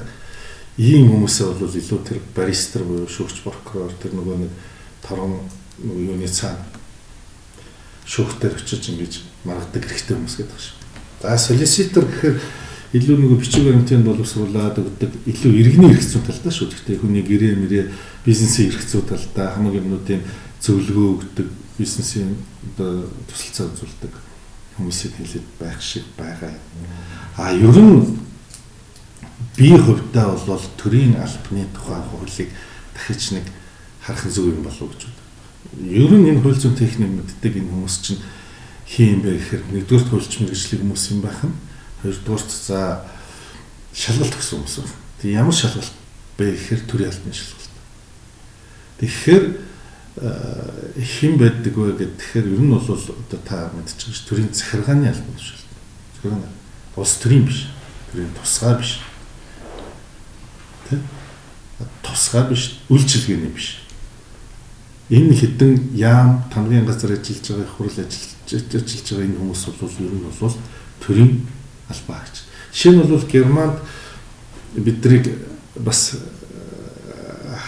Ийм хүмүүсээ бол илүү тэр баристер буюу шүүгч прокурор тэр нөгөө нэг торон юуны цаана шүүхтэр очиж ингэж маргадаг хэрэгтэй хүмүүс гэдэг шүү. За солиситор гэхээр илүү нөгөө бичиг баримтын боловсруулаад өгдөг илүү иргэний эрх зүйн талдаа шүү. Гэхдээ хүний гэрээ мэрээ бизнесийн эрх зүйн талдаа хамгийн юмнуудын зөвлөгөө өгдөг бизнесийн одоо тусалцаа үзүүлдэг хүмүүсийг хэлээд байх шиг байгаа юм. Ер нь би хувьдаа бол төрийн албаны тухай хуулийг дахиж нэг харах зөв юм болов уу гэж боддог. Ер нь энэ хууль зүйн техник мэддэг энэ хүмүүс чинь хин юм бэ гэхээр нэгдүгээр хуульч мэргэжлийн хүмүүс юм байх нь хоёрдугаар за шалгалт өгсөн хүмүүс. Тэг ямар шалгалт бэ гэхээр төрийн албаны шалгалт. Тэгэхээр хин байдаг вэ гэхээр ер нь бол одоо та мэдчихэж төрийн захиргааны албаны шалгалт. Захиргааны улс төрийн биш. Төрийн тусгай биш. Тусгай биш, үйлчилгээний биш. Энэ хэдэн яам тамгын газар ажиллаж байгаа, хурал ажиллаж байгаа энэ хүмүүс бол ер нь бол төрийн албаа гэж. Жишээ нь бол Германд биднийг бас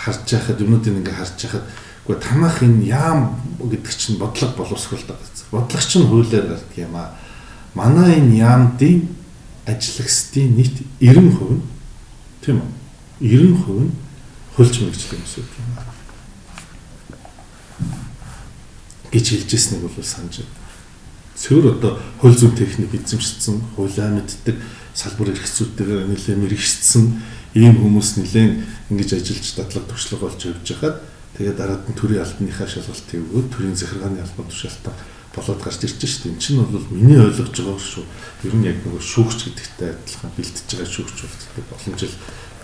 харж байхад юмнуудыг ингээ харж байхад үгүй танах энэ яам гэдэг чинь бодлого боловсруулдаг. Бодлого чинь хуулиар гардаг юм аа. Манай энэ яамдын ажиллагчдын нийт 90% тийм үү? 90% нь хуульч мэргэжлийн хүмүүс гэдэг юм аа. гэж хэлжсэнийг бол санаж байна. цэвэр одоо хууль зүйн техник эзэмшсэн, хуулиа мэддэг, салбар эрхцүүдтэйгээр нэлээд мэрэгчсэн ийм хүмүүс нэлээд ингэж ажиллаж дадлаг туршлага болж явж байхад тэгээд дараад нь төрийн албаныхаа шалгалтыг өгөөд төрийн захиргааны албан тушаалтан болоод гарч ирж шүү дээ. Энд чинь бол миний ойлгож байгаа шүү. Ер нь яг нэг шүүгч гэдэгтэй адилхан бэлтэж байгаа шүүгч болдог. Олон жил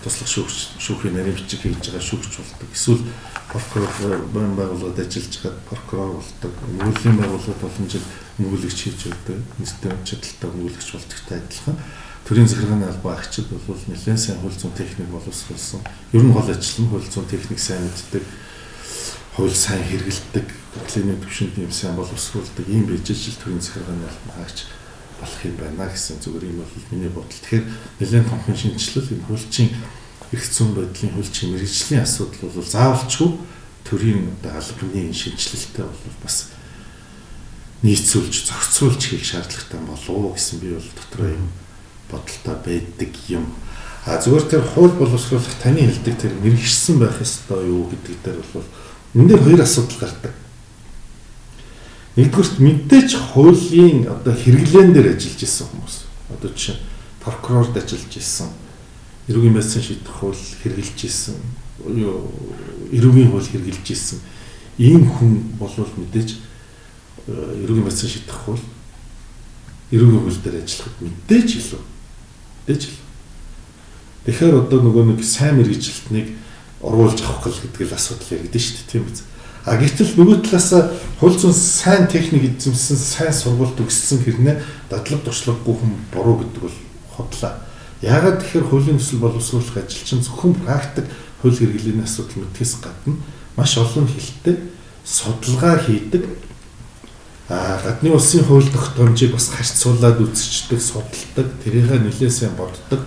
туслах шүүхийн нарийн бичиг хийж байгаа шүүгч болдог. Эсвэл прокурор байгууллагад ажиллаж байгаа прокурор болдог. Мөрлийн байгууллагад олон жил мөнгөлөгч хийж байдаг. Нийтдээ чадaltaй мөнгөлөгч болдогтой адилхан. Төрийн захиргааны албан агчид бол нэлээд сайн хууль зүйн техник боловсруулсан. Ер нь гол ажил нь хууль зүйн техник сайн мэддэг, хууль сайн хэрэгэлдэг, клиник төвшөнд юм сайн боловсруулдаг ийм байж ижил төрийн захиргааны албан агч болох юм байна гэсэн зүгээр юм бол миний бодол. Тэгэхээр нэлээд томхон шинжилэл энэ хуулийн эрх зүйн байдлын хуулийн мэргэжлийн асуудал бол заавалчгүй төрийн албаны шинжилэлтэй бол бас нийцүүлж, зохицуулж хийх шаардлагатай болов гэсэн би бол дотроо юм бодолтой байдаг юм. Зүгээр тэр хууль боловсруулах таны хэлдэг тэр мэргэжсэн байх ёстой юу гэдэг дээр бол энэ дээр хоёр асуудал гардаг. Нэгдүгürt мэдээж хуулийн одоо хэрэглэн дээр ажиллаж исэн хүмүүс. Одоо жишээ прокурорд ажиллаж исэн, эрүүгийн байдлын шийдэх хууль хэрэгжилж исэн, эрүүгийн хууль хэрэгжилж исэн ийм хүн болвол мэдээж эрүүгийн байдлын шийдэх хууль эрүүгийн хууль дээр ажиллахад мэдээж илүү. Тэгэхээр одоо нөгөө нэг сайн мэргэжилтнийг оруулж авах гэдэг л асуудал яригдэн шүү дээ, тийм биз. Гэтэл нөгөө талаас хууль зүйн сайн техник эзэмсэн, сайн сургууль төгссөн хэрнээ дадлаг туршлагагүй хүн буруу гэдэг бол хотлоо. Яагаад тэгэхээр хуулийн төсөл боловсруулах ажил чинь зөвхөн практик хууль хэрэглээний асуудал мэдхээс гадна маш олон хэлтэй судалгаа хийдэг. Гадны улсын хууль тогтоомжийг бас харьцуулаад үзчихдэг, судалдаг, тэрийгээ нэлээд сайн боддог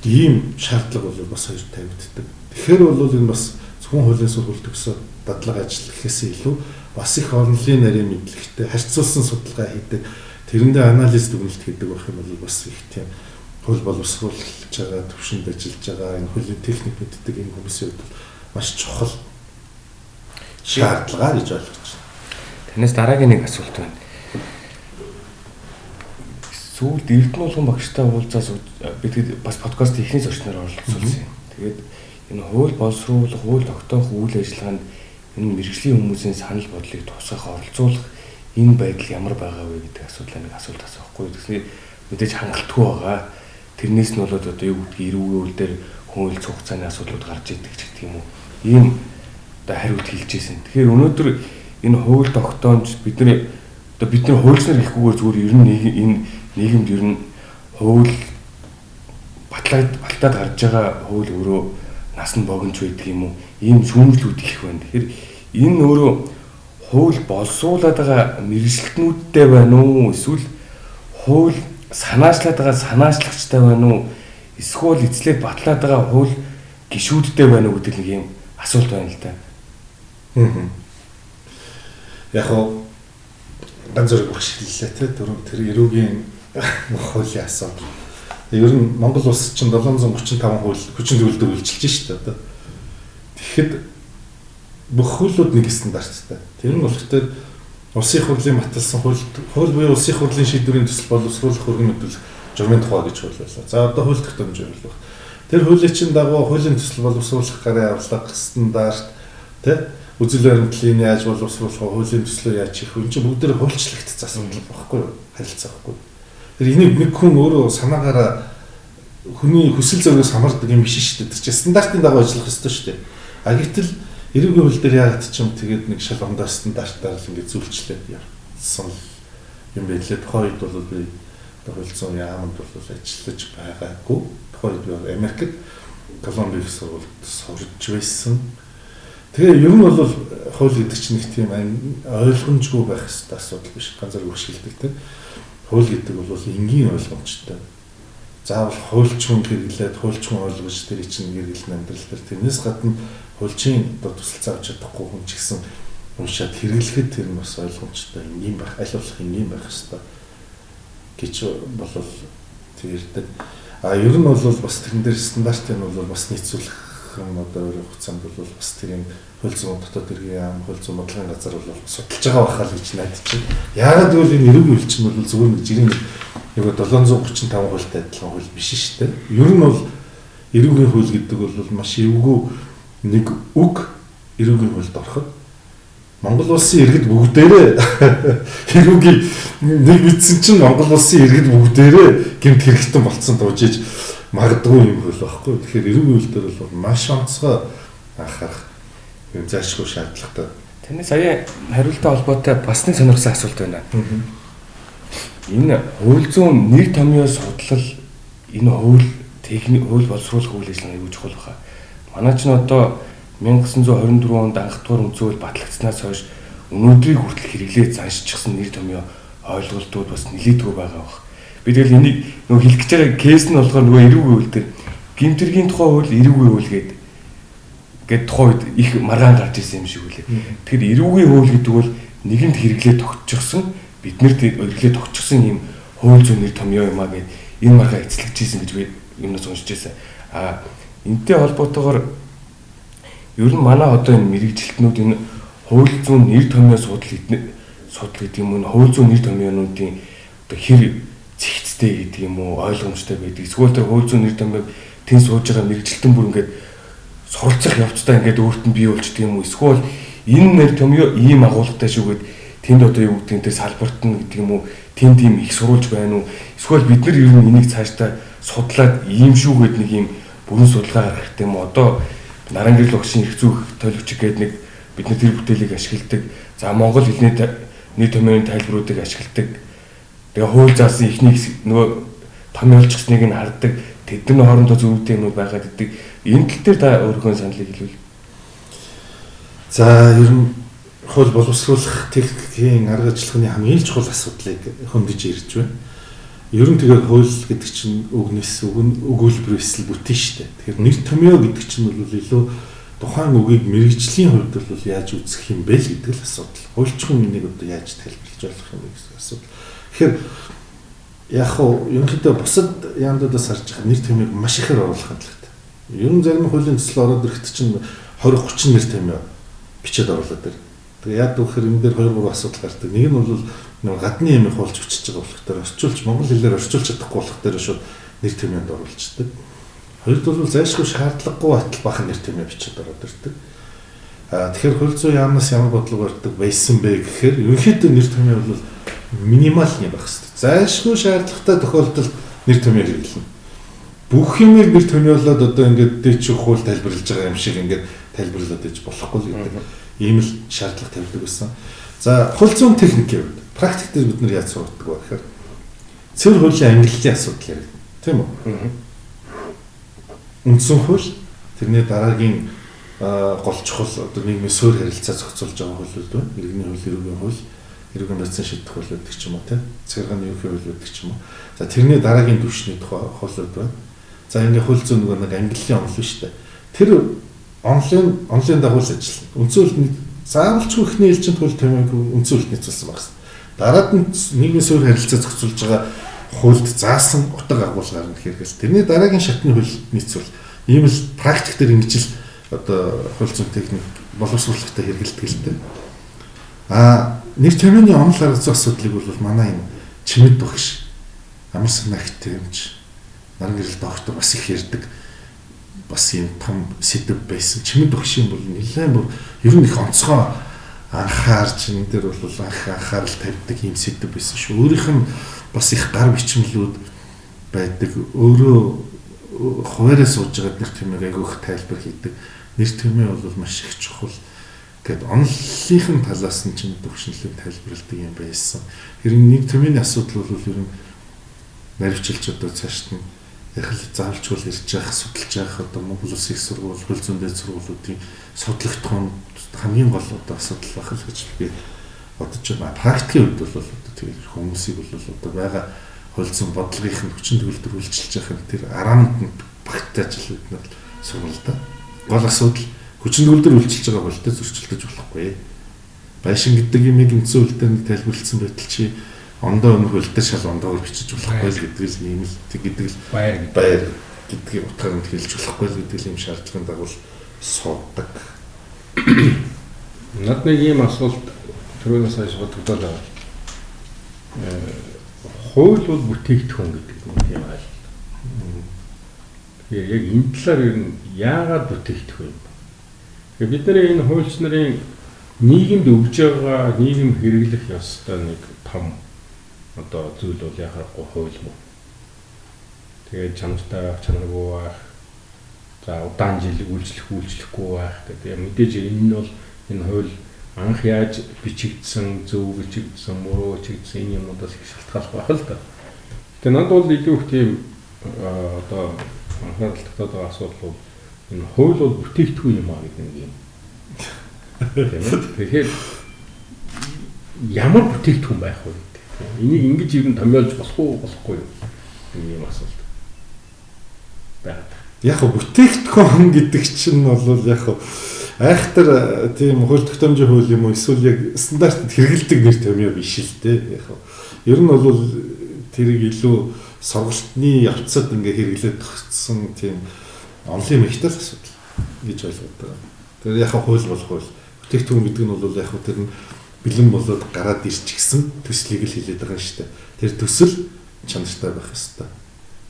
ийм шаардлага бол бас хоёр тавигддаг. Тэгэхээр бол энэ бас зөвхөн хуулийн сургууль төгсөөд дадлага ажил гэхээсээ илүү бас их онлайн нарийн мэдлэгтэй харьцуулсан судалгаа хийдэг, тэрэндээ анализ дүгнэлт хийдэг байх юм бол бас их тийм хууль боловсруулж байгаа, төвшөнд ажиллаж байгаа энэ хуулийн техник мэддэг энэ хүмүүсийн хувьд маш чухал шаардлага гэж ойлгож байна. Танаас дараагийн нэг асуулт байна. Сүүлд Эрдэнэ уулган багштай уулзаас бид бас подкаст ихний зочноор оролцуулсан. Тэгээд энэ хууль боловсруулах, хууль тогтоох үйл ажиллагаанд энэ мэргэжлийн хүмүүсийн санал бодлыг тусгах, оролцуулах энэ байдал ямар байгаа вэ гэдэг асуудлаа нэг асуулт асуухгүй. Тэгэхээр мэдээж хангалтгүй байгаа. Тэрнээс нь болоод одоо юу гэдгийг эрүүгийн үйл дээр хууль цугцааны асуудлууд гарч идэг ч гэдэг юм уу. Ийм одоо хариулт хэлж ийсэн. Тэгэхээр өнөөдөр энэ хууль тогтоомж бидний хуульчнаар хэлэхгүйгээр зүгээр ер нь энэ нийгэмд ер нь хууль балтаад гарч байгаа хууль өөрөө насан богиноч байдаг юм уу? Ийм шүүмжлүүд их байна. Тэгэхээр энэ өөрөө хууль боловсруулаад байгаа мэргэжилтнүүдтэй байна уу? Эсвэл хууль санаачлаад байгаа санаачлагчтай байна уу? Эсвэл эцлээд батлаад байгаа хууль гишүүдтэй байна уу гэдэг нэг юм асуулт байна л да. Яг хоо ганц зэрэг багшлалээ те тэр эрүүгийн хуулийн асуудал. Ер нь Монгол улс чинь 735 хууль хүчин зөвлөлтөөр үйлчилж шүү дээ одоо. Тэгэхэд бүх хуулиуд нэг стандарттай. Тэр нь болохоор улсын хурлын баталсан хууль буюу улсын хурлын шийдвэрийн төсөл боловсруулах хөргөн мэдүүлэх журмын тухай гэж хууль байлаа. За одоо хууль тогтоомж байлаа. Тэр хуулийн чинь дагуу хуулийн төсөл боловсруулах гарын авлага стандарт тэ үзэл баримтлалын яаж боловсруулах, хуулийн төслөө яаж хийх вэ? Энд бүгд хуульчлагдсан асуудал байхгүй юу? Харилцаа байхгүй. Тэр энийг нэг хүн өөрөө санаагаараа хүний хүсэл зоригоос хамаардаг юм биш шүү дээ. Тэр чинь стандартын дагуу ажиллах ёстой шүү дээ. Гэтэл эрүүгийн хууль дээр яагаад ч юм тэгээд нэг шалгамдаа стандартаар л ингэ зөвлөлчлээд явсан юм байлээ. Тухайн үед бол би хууль яамд бол ажиллаж байгаагүй. Тухайн үед би Америкт Колумбийн сургуульд сурч байсан. Тэгээ ер нь бол хууль гэдэг чинь нэг тийм ойлгомжгүй байх хэрэгтэй асуудал биш. Ганц зэрэг хөшилдэг тийм. Хууль гэдэг бол энгийн ойлгомжтой. Заавал хуульчмын хэрэглээд хуульчмын ойлгож тэр чинь хэрэглэн амьдрал дээр тэрнээс гадна хуульчийн одоо тусалцаа авч чадахгүй хүн ч гэсэн уншаад хэрэглэхэд тэр нь бас ойлгомжтой энгийн байх, аль болох энгийн байх хэрэгтэй гэж бол тэрдэг. Ер нь бол бас тэрэн дээр стандартыг нь бол бас нийцүүлэх хам одоо өөрийн хугацаанд бол бас тэрийн хууль зүйн дотоод хэргийн яам, хууль зүйн бодлогын газар бол судалж байгаа бахаа л гэж найдаж байна. Яагаад гэвэл энэ эрүүгийн хууль чинь бол зөвхөн нэг жирийн нэг 735 хуультай адилхан хууль биш шүү дээ. Ер нь бол эрүүгийн хууль гэдэг бол маш эвгүй нэг үг эрүүгийн хуульд ороход Монгол улсын иргэд бүгдээрээ эрүүгийн нэг мэдсэн чинь Монгол улсын иргэд бүгдээрээ гэмт хэрэгтэн болцсон дуужиж магадгүй юм хөл байхгүй. Тэгэхээр эрүүгийн хууль дээр бол маш онцгой анхаарах юм зайлшгүй шаардлагатай. Таны сая хариултаа холбоотой бас нэг сонирхсан асуулт байна. Энэ хууль зүйн нэр томьёо судлал энэ хууль техник хууль боловсруулах үйл ажиллагаа юу чухал баха. Манай ч н одоо 1924 онд анх дугаар үнцүүл батлагдсанаас хойш өнөөдрийг хүртэл хэрэглээд заншчихсан нэр томьёо ойлголтууд бас нэлээдгүй байгаа бах. Би тэгэл энийг нөгөө хэлэх гэж байгаа кейс нь болохоор нөгөө эрүүгийн хууль дээр гэмтэргийн тухай хууль эрүүгийн хууль гээд тухайд их маргаан гарч ирсэн юм шиг үлээ. Тэгэхээр эрүүгийн хууль гэдэг бол нэгэнд хэрэглээд тогтчихсон биднэрт хэрэглээд тогтчихсон юм хууль зүйн нэр томьёо юм а гээд энэ маргаа эцэлэгжсэн гэж би юмнаас уншиж байсан. Энтэй холбоотойгоор ер нь манай одоо энэ мэрэгжилтнүүд энэ хууль зүйн нэр томьёо судал гэдэг юм уу, хууль зүйн нэр томьёонуудын одоо хэр зэгцтэй гэдэг юм уу, ойлгомжтой байдаг. Эсвэл тэр хууль зүйн нэр томьёог тэн сууж байгаа мэрэгжилтэн бүр ингээд суралцах явцдаа ингээд өөрт нь бий болчдөг юм уу? Эсвэл энэ нэр томьёо ийм агуулгатай шүү гэд тэнд одоо юу гэдэг нь салбарт нь гэдэг юм уу? Тэнд ийм их сурулж байна уу? Эсвэл бид нар ер нь энийг цаашдаа судлаад ийм шүү гэд нэг ийм бүрэн судалгаа гаргах юм уу? Одоо Нарангэрл багшийн их зүйх төлөвч гээд нэг бид нар тэр бүтээлийг ашигладаг. За Монгол хэлний нэр томьёоны тайлбаруудыг ашигладаг. Тэгээ хууль заасан ихний нөгөө томьёолчсныг нь харддаг. Тэдний хоорондоо зөвлөлтийн юмуд байгаад идэг. Энэ тал дээр та өөрийнхөө саналыг хэлвэл. За ер нь хууль боловсруулах техникийн арга ажиллагааны хамгийн чухал асуудлыг хөндөж ирж байна. Ер нь тэгээд хууль гэдэг чинь үгнээс өгүүлбэрээс л бүтэн штэ. Тэгэхээр нэр томьёо гэдэг чинь бол илүү тухайн үгийг мэрэгжлийн хувьд бол яаж үзэх юм бэ гэдэг л асуудал. Хуульчхан энийг одоо яаж тайлбарлаж болох юм бэ гэсэн асуудал. Тэгэхээр яг хоо ерөнхийдөө бусад яамдуудаас харж байгаа нэр томьёог маш ихээр оруулах хандлагатай. Ер нь зарим хуулийн төсөл ороод ирэхэд чинь 20-30 нэр томьёо бичээд оруулаад байна. Тэгээ яг үхээр энэ дээр 2-3 асуудал гардаг. Нэг нь бол нэг гадны юм хуулж бичиж байгаа болох дээр орчуулж монгол хэлээр орчуулж чадахгүй болох дээр шууд нэр томьёонд оруулждаг. Хоёрд бол зайлшгүй шаардлагагүй батал бахан нэр томьёо бичиж ороод ирдэг. Тэгэхээр хууль зүйн яамнаас ямар бодлого барьдаг байсан бэ гэхээр ерөнхийдөө нэр томьёо бол минимал юм байх хэрэгтэй. Зайлшгүй шаардлагатай тохиолдолд нэр томьёо хэрэглэнэ. Бүх юмыг нэр томьёолоод одоо ингээд дээч хууль тайлбарлаж байгаа юм шиг ингээд тайлбарлаад иж болохгүй л гэдэг. Ийм л шаардлага тавьдаг байсан. За хууль зүйн техникийн хувьд практик дээр бид нар яаж сургадаг вэ гэхээр цэвэр хуулийн ангиллалын асуудал яригдана. Тийм үү? Үндсэн хууль тэрний дараагийн гол чухал одоо нийгмийн суурь харилцаа зохицуулж байгаа хуулиуд байна. Иргэний хууль, эрүүгийн хууль, эрүүгийн байцаан шийдэх хууль гэдэг ч юм уу тийм. Цэвэрханы ерөнхий хууль гэдэг ч юм уу. За тэрний дараагийн түвшний тухай хуулиуд байна. За ингээ хууль зүйн нэг ангиллалын онол шүү дээ. Тэр онлын дагуу л ажиллана. Үндсэн хууль заавалчгүй ихний ээлжинд хууль томьёог үндсэн хууль нийцүүлсэн багс. Дараад нь нийгмийн суурь харилцаа зохицуулж байгаа хуульд заасан утга агуулга гарна гэхээс тэрний дараагийн шатны хууль нийцүүл. Ийм л практик дээр ингэж л одоо хууль зүйн техник боловсруулалтаа хэрэгэлдэг л дээ. Нэр томьёоны онол арга зүйн асуудлыг бол манай энэ чимэд багш амар санаагтай юмч Нарангэрл доктор бас их ярьдаг. Бас юм том сэдв байсан. Чимэд багшийн бол нэлээд бүр ер нь их онцгой анхаарч энэ дээр бол анхаарал тавьдаг юм сэдв байсан шүү. Өөрийнх нь бас их гар бичмлүүд байдаг. Өөрөө хуваараа сууж байгаа нэр томьёог айгүйх тайлбар хийдэг. Нэр томьёо бол маш их чухал. Гэт онлынхын талаас нь чимэд багшинлыг тайлбарладаг юм байсан. Тэр нэг томьёоны асуудал бол ер нь наривчлж одоо цааш нь яг л заавалчгүй ирж явах, судалж явах одоо Монгол Улсын их сургууль, хууль зүйн дэд сургуулиудын судлагдсан хамгийн гол одоо асуудал байх л гэж би бодож байна. Практикийн хувьд бол одоо тэр хүмүүсийг бол одоо байгаа хууль зүйн бодлогын хүчин төгөлдөр үйлчилж явах нь тэр араамд нь багттай ажил бид нар сурвал та. Гол асуудал хүчин төгөлдөр үйлчилж байгаа болтой зөрчилдөж болохгүй. Байшин гэдэг юмыг үндсэн хууль дээр тайлбарлагдсан байтал чи ондоо өнөх хөлтэй шал ондоогоор бичиж болохгүй л гэдэг л ийм л гэдэг л баяр. гэдгийг утгаар нь хэлж болохгүй л гэдэг юм шаардлагын дагуу суудаг. Над нэг ийм асуулт түрүүнээс хойш бодогдоод байгаа. Хууль бол бүтээгдэхүүн гэдэг юм аа. Тэгэхээр яг энэ талаар ер нь яагаад бүтээгдэхүүн юм бэ? Тэгэхээр бид нарын энэ хуульч нарын нийгэмд өгж байгаа нийгэм хэрэглэх ёстой нэг том одоо зүйл бол яхахгүй хууль мөн. Тэгээд чанартай байх, чанаргүй байх, за удаан жил үйлчлэхгүй байх гэдэг. Мэдээж энэ нь бол энэ хууль анх яаж бичигдсэн, зөв бичигдсэн, муу бичигдсэн энэ юмудаас их шалтгаалж байх л да. Тэгээд надад бол илүү их тийм одоо анхаарал татаад байгаа асуудал бол энэ хууль бол бүтээгдэхүүн юм аа гэдэг юм. Тэгэхээр ямар бүтээгдэхүүн байх вэ гэдэг. Энийг ингэж ер нь томьёолж болохгүй юу? Ийм асуулт байна. Яг бүтээгдэхүүн гэдэг чинь бол яг айхтар тийм хууль тогтоомжийн хууль юм уу эсвэл яг стандартд хэрэгэлдэг нэр томьёо биш л дээ. Яг ер нь бол тэрийг илүү сургалтын явцад ингээ хэрэглээд төгссөн тийм онлын мэгтэл асуудал гэж ойлгодог. Тэр яг хууль болох хууль. Бүтээгдэхүүн гэдэг нь бол яг тэр нь бэлэн болоод гараад ирчихсэн төслийг л хэлээд байгаа юм шүү дээ. Тэр төсөл чанартай байх ёстой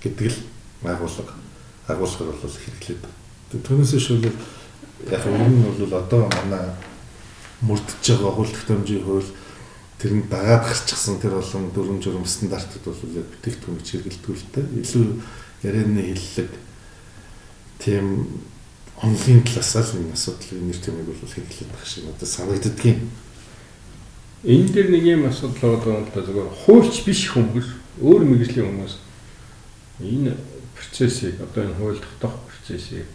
гэдэг л агуулгаар бол хэрэглээд. Түүнээс шүүл яг энэ бол одоо манай мөрдөж байгаа хууль тогтоомжийн хууль тэр нь дагаад гарчихсан тэр болон дүрм журм стандартууд бол яг бүтээгдэхүүн гэж хэрэгэлдэг л дээ. Илүү ярианы хэллэг тийм онлын талаас л энэ асуудлын нэр томьёог бол хэрэглээд байх шиг надад санагддгийн. Энэ дээр нэг юм асуудал байгаа юм л да. Зөвхөн хуульч биш хүмүүс, өөр мэргэжлийн хүмүүс энэ процессыг одоо энэ хууль тогтоох процессыг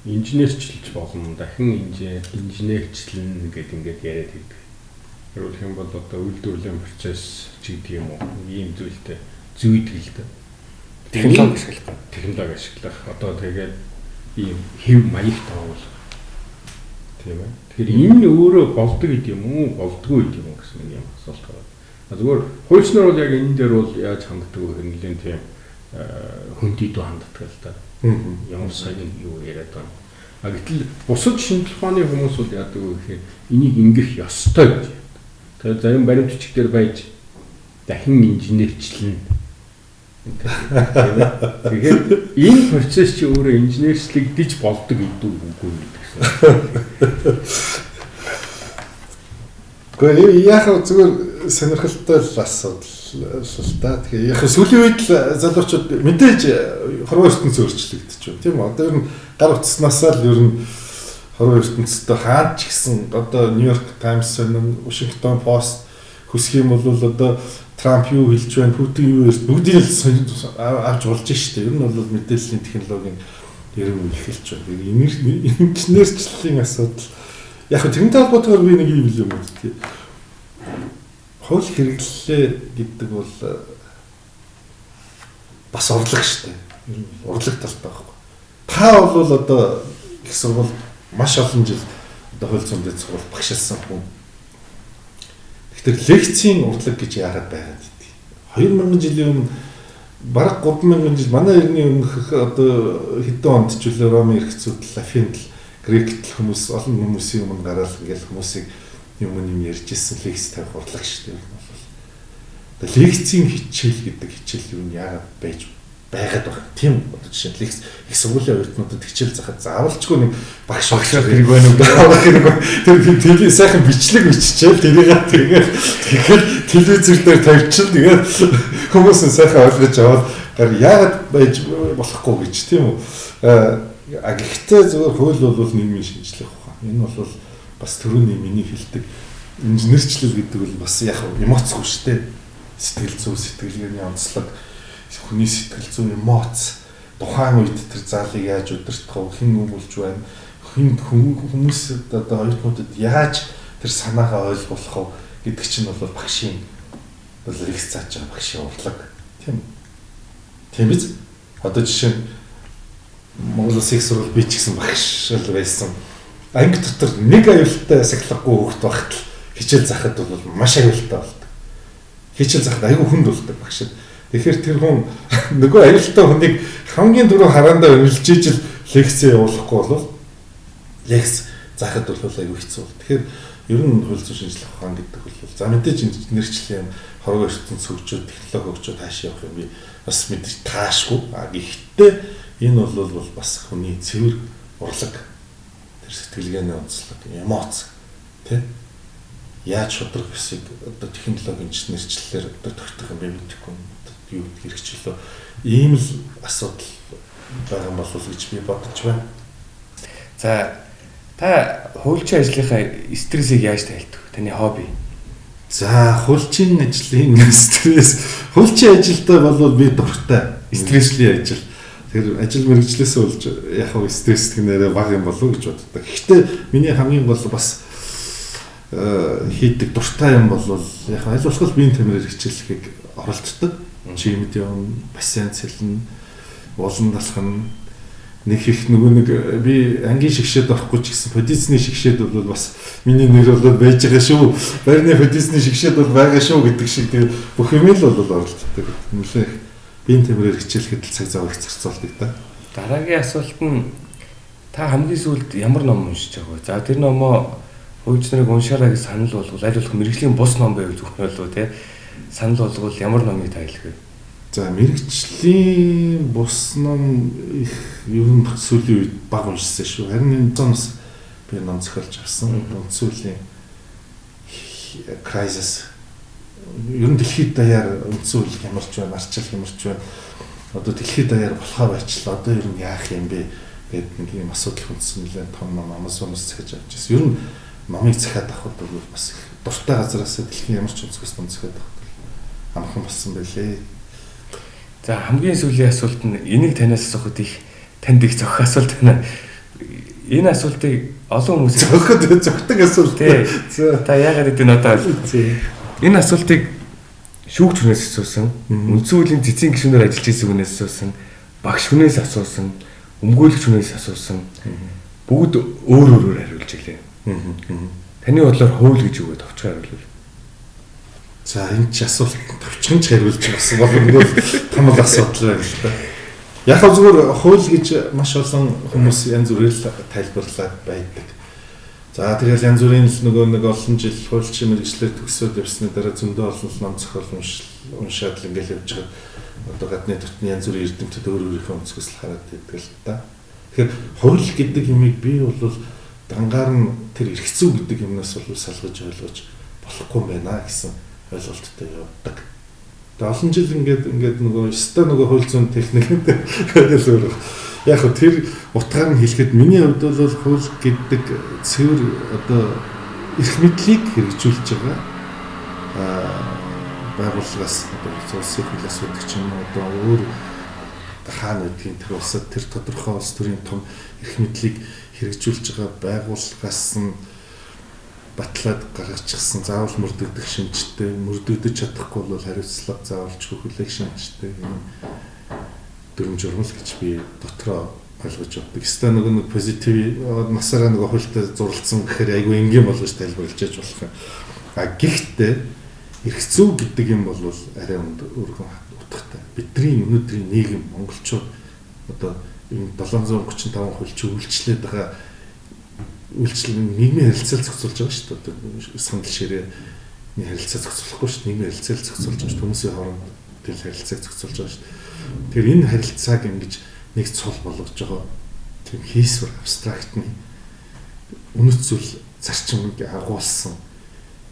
инженерчлж болно, дахин инженерчлэн гэдэг ингээд яриад байдаг. Өөрөлдөх юм бол одоо үйлдвэрлэлийн процесс ч гэдэг юм уу, ийм зүйлтэй зүйдэг л да. Технологи ашиглах. Одоо тэгээд ийм хэв маяг тоогуулах. Тийм ээ. Тэгэхээр энэ өөрөө болдог гэдэг юм уу, болдгүй гэдэг юм гэсэн юм асуулт байна. Зүгээр хуульчнаар бол яг энэ дээр бол яаж ханддаг вэ гэхээр нэлийн тийм хүндийдүү ханддаг л да. Ямар сайн юу яриад байна. А гэтэл бусад шинжлэх ухааны хүмүүс бол яадаг вэ гэхээр энийг ингэх ёстой гэж. Тэгээд зарим баримт бичиг дээр байж дахин инженерчлэн. Тэгэхээр энэ процесс чи өөрөө инженерчлэгдэж болдог гэдэг үгүй гэсэн. Гэхдээ яг зүгээр сонирхолтой л асуудал л да. Тэгэхээр яг сүүлийн үед л залуучууд мэдээж хорвоо ертөнцийн өөрчлөгдөж байна. Тийм үү? Одоо ер нь гар утаснаас л ер нь хорвоо ертөнцийн хаач гисэн одоо Нью-Йорк Таймс, Вашингтон Пост хүсэх юм бол одоо Трамп юу хэлж байна, Путин юу ярьж бүгдийг л авч болж штэ. Ер нь бол мэдээллийн технологийн ерөн ихэлж байна. Инженерчлэлийн асуудал. Яг хөө тэрнтэй холбоотойгоор би нэг юм хэлээ юм тий. Хууль хэрэглэлээ гэдэг бол бас урлаг штэ. Ер нь урлаг талтай байхгүй. Та бол одоо их сургууль маш олон жил одоо хууль зүйн дэд сургууль багшилсан хүн. Тэгэхээр лекцийн урлаг гэж яагаад байгаад идэв? 2000 жилийн өмнө бараг 3000 жил манай эртний өмнөх одоо хэдэн онд ч үлээ Ромын эрхцүүд Лафинд Грект хүмүүс олон хүмүүсийн өмнө гараад ингээл хүмүүсийг юм ярьж ирсэн лекц тавих урлаг шүү дээ. Одоо лекцийн хичээл гэдэг хичээл юу яагаад байж байгаад байгаа. Тийм одоо жишээ нь лекц их сургуулийн урднуудад хичээл заахад заавалчгүй нэг багш хэрэг байна уу? Тэр сайхан бичлэг биччихэл тэрийг тэгээд телевизээр дээр тавьчихсан. Тэгээд хүмүүс нь сайхан ойлгож аваад яагаад байж болохгүй гэж тийм үү? Гэхдээ зөвхөн хууль бол нийгмийн шинжлэх ухаан. Энэ бол бас төрөний миний хэлдэг инженерчлэл гэдэг бол бас яг эмоцгүй шүү дээ. Сэтгэл зүй, сэтгэлгээний онцлог, хүний сэтгэл зүй, эмоц, тухайн үед тэр заалыг яаж удирдах вэ, хэн өмүүлж байна, хүмүүсд одоо оюутнуудад яаж тэр санаагаа ойлгуулах вэ гэдэг чинь бол багшийн бол лекц зааж байгаа багшийн урлаг. Тийм биз? Одоо жишээ нь Монгол Улсын их сургууль би ч гэсэн багш л байсан. Анги дотор нэг аюултай сахилгагүй хүүхэд багт хичээл заахад бол маш аюултай болдог. Хичээл заахад аюу хүнд болдог багшид. Тэгэхээр тэр хүн нөгөө аюултай хүнийг хамгийн түрүү хараандаа үнэлж ижил лекц явуулахгүй бол лекц заахад бол аюу хэцүү. Тэгэхээр ер нь хууль зүйн шинжилгээ ухаан гэдэг бол за мэдээж инженерчлэн хорвоо ертөнц хөгжөөд технологи хөгжөөд хааш явах юм би бас мэдээж таашгүй. Гэхдээ энэ бол бас хүний цэвэр урлаг тэр сэтгэлгээний онцлог эмоц тий яаж шудраг хэсэг одоо технологи инженерчлэлээр одоо тогтох юм бэ мэдэхгүй юу хэрэгчлөө ийм л асуудал байгаа болов уу гэж би бодож байна. За та хуульчин ажлынхаа стрессийг яаж тайлдаг? Таны хобби. За хуульчин ажлын стресс хуульчин ажилтай бол би дуртай стрессli ажил. Тэгэхээр ажил мэргэжлээсээ болж яг хөө стресс гэнээрээ баг юм болов уу гэж боддог. Гэхдээ миний хамгийн гол бас хийдэг дуртай юм бол яг аль болох биеийн тамираар хичээллэхийг оролддог. Чимэд явна, бассейн цэлнэ, уулан талхна нэг их нэг би ангийн шигшээд орохгүй ч гэсэн подицны шигшээд бол бас миний нэр бол байж байгаа шүү. Байрны подицны шигшээд бол байгаа шүү гэдэг шиг тэр бүх юм л бол оролцдог. Нэлээх биеийн тамираар хичээлэхэд цаг зав их зарцуулдаг та. Дараагийн асуулт нь та хамгийн сүүлд ямар ном уншиж байгаа вэ? За тэр номоо хуульч нарыг уншаарай гэж санал болгол аль болох мэрэгжлийн бус ном байв зүгээр болов те. Санал болгол ямар номыг тайлах вэ? За мэрэгжлийн бус ном их ер нь сүүлийн үед баг уншсан шүү. Харин энэ зоноос би ном зохиолж авсан. Сүүлийн crisis ер нь дэлхийд даяар үндсүүл ямарч байна, арчил ямарч байна. Одоо дэлхийд даяар болохоо байчлаа. Одоо ер нь яах юм бэ гэдэг нэг юм асуудал хүндсэн нэлээд том ном Amazon-оос захиж авч ирсэн. Ер нь номыг захиад авахд бол бас их дуртай газараас дэлхийн ямарч өнцгөөс ном захиад авахд амархан болсон байлээ. За хамгийн сүүлийн асуулт нь энийг танаас асуухад их танд их зохих асуулт байна. Энэ асуултыг олон хүмүүс зохидог асуулт. Та яагаад гэдэг нь одоо энэ асуултыг шүүгч хүнээс асуусан, үндсэн хуулийн цэцгийн гишүүнээр ажиллаж байсан хүнээс асуусан, багш хүнээс асуусан, өмгөөлөгч хүнээс асуусан. Бүгд өөр хариулж ирлээ. Таны бодлоор хууль гэж юу вэ? Товчхон хариулвал. За энэ ч асуулт товчхон ч хариулж байсан бол том асуудал байна л да. Яг зүгээр хууль гэж маш олон хүмүүс янз бүрээр тайлбарлаад байдаг. За тэгэл янз бүрийн нэг олон жил хуульчин мэргэжлэр төгсөөд явсны дараа зөндөө олон ном зохиол уншаад л ингээл явж байгаа. Одоо гадны төвтний янз бүрийн эрдэмтэд өөрийнхөө өнцгөөс л хараад байдаг л да. Тэгэхээр хууль гэдэг юмыг би бол дангаар нь тэр эрхцүү гэдэг юмнаас бол салгаж ойлгож болохгүй байна гэсэн ойлголттой явдаг. Тэгээ олон жил ингээд нөгөө өстой нөгөө хууль зүйн техниктэй тэгэл өөр. Яг хөө тэр утгаар нь хэлэхэд миний хувьд бол хууль гэдэг цэвэр одоо эрх мэдлийг хэрэгжүүлж байгаа байгууллагаас одоо улсын хуулиас үүдэх ч юм уу одоо өөр хаана гэдгийг тэр улсад тэр тодорхой улс төрийн том эрх мэдлийг хэрэгжүүлж байгаа байгууллагаас нь батлаад гаргачихсан заавал мөрдөгдөх шинжтэй мөрдөгдөж чадахгүй бол хариуцлага заавалч хөхөлөх шинжтэй юм дүрм журмал гэж би дотроо ойлгож авдаг. Эсвэл нэг позитив насаараа нэг хуультай зурлцсан гэхээр айгүй энгийн болгож тайлбарлаж яж болох юм. Гэхдээ эрх зүй гэдэг юм бол арай өөрхөн утгатай. Бидний өнөөдрийн нийгэм монголчууд одоо энэ 735 хуульч үйлчлээд байгаа үйлчлэл нийгмийн харилцаа зохицуулж байгаа шүү дээ. Одоо сандал ширээний харилцаа зохицуулахгүй шүү дээ. Нийгмийн харилцаа зохицуулж байгаа шүү. Хүмүүсийн хооронд тэл харилцааг зохицуулж байгаа шүү. Тэгэхээр энэ харилцааг ингэж нэг цол болгож байгаа тийм хийсвэр абстрактны үнэт зүйл зарчмыг агуулсан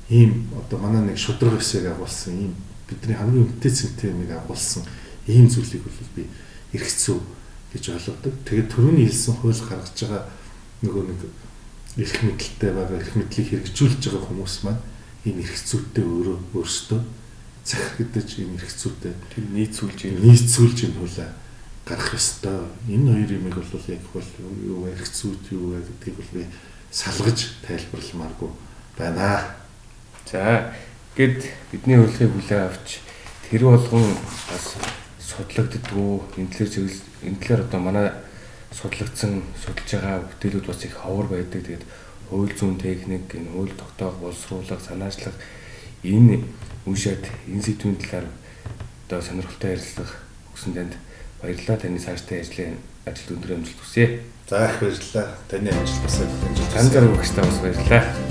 ийм одоо манай нэг шудраг хэсэг агуулсан ийм бидний хамгийн үнэтэй цэнтэй нэг агуулсан ийм зүйлийг бол би эрх зүй гэж ойлгодог. Тэгээд түрүүний хэлсэн хууль гаргаж байгаа нөгөө нэг эрх мэдэлтэй байгаа эрх мэдлийг хэрэгжүүлж байгаа хүмүүс маань энэ эрх зүйтэй өөрсдөө захих гэдэг энэ эрх зүйтэй нийцүүлж энэ хуулиа гарах ёстой. Энэ хоёр юмыг бол яг бол юу эрх зүйт юу гэдгийг бол би салгаж тайлбарламааргүй байна. За гэд бидний урилгыг хүлээн авч тэр болгон бас судлагддгүү энэ талаар одоо манай судлагдсан судалж байгаа бүтээлүүд бас их ховор байдаг. Тэгээд хууль зүйн техник, энэ хууль тогтоох, боловсруулах, санаачлах энэ уншаад энэ сэдвийн талаар одоо сонирхолтой ярилцлага өгсөн танд баярлалаа. Таны цаашдын ажилд өндөр амжилт хүсье. За их баярлалаа. Таны ажил бас амжилт. Ганцаар багштай бас баярлалаа.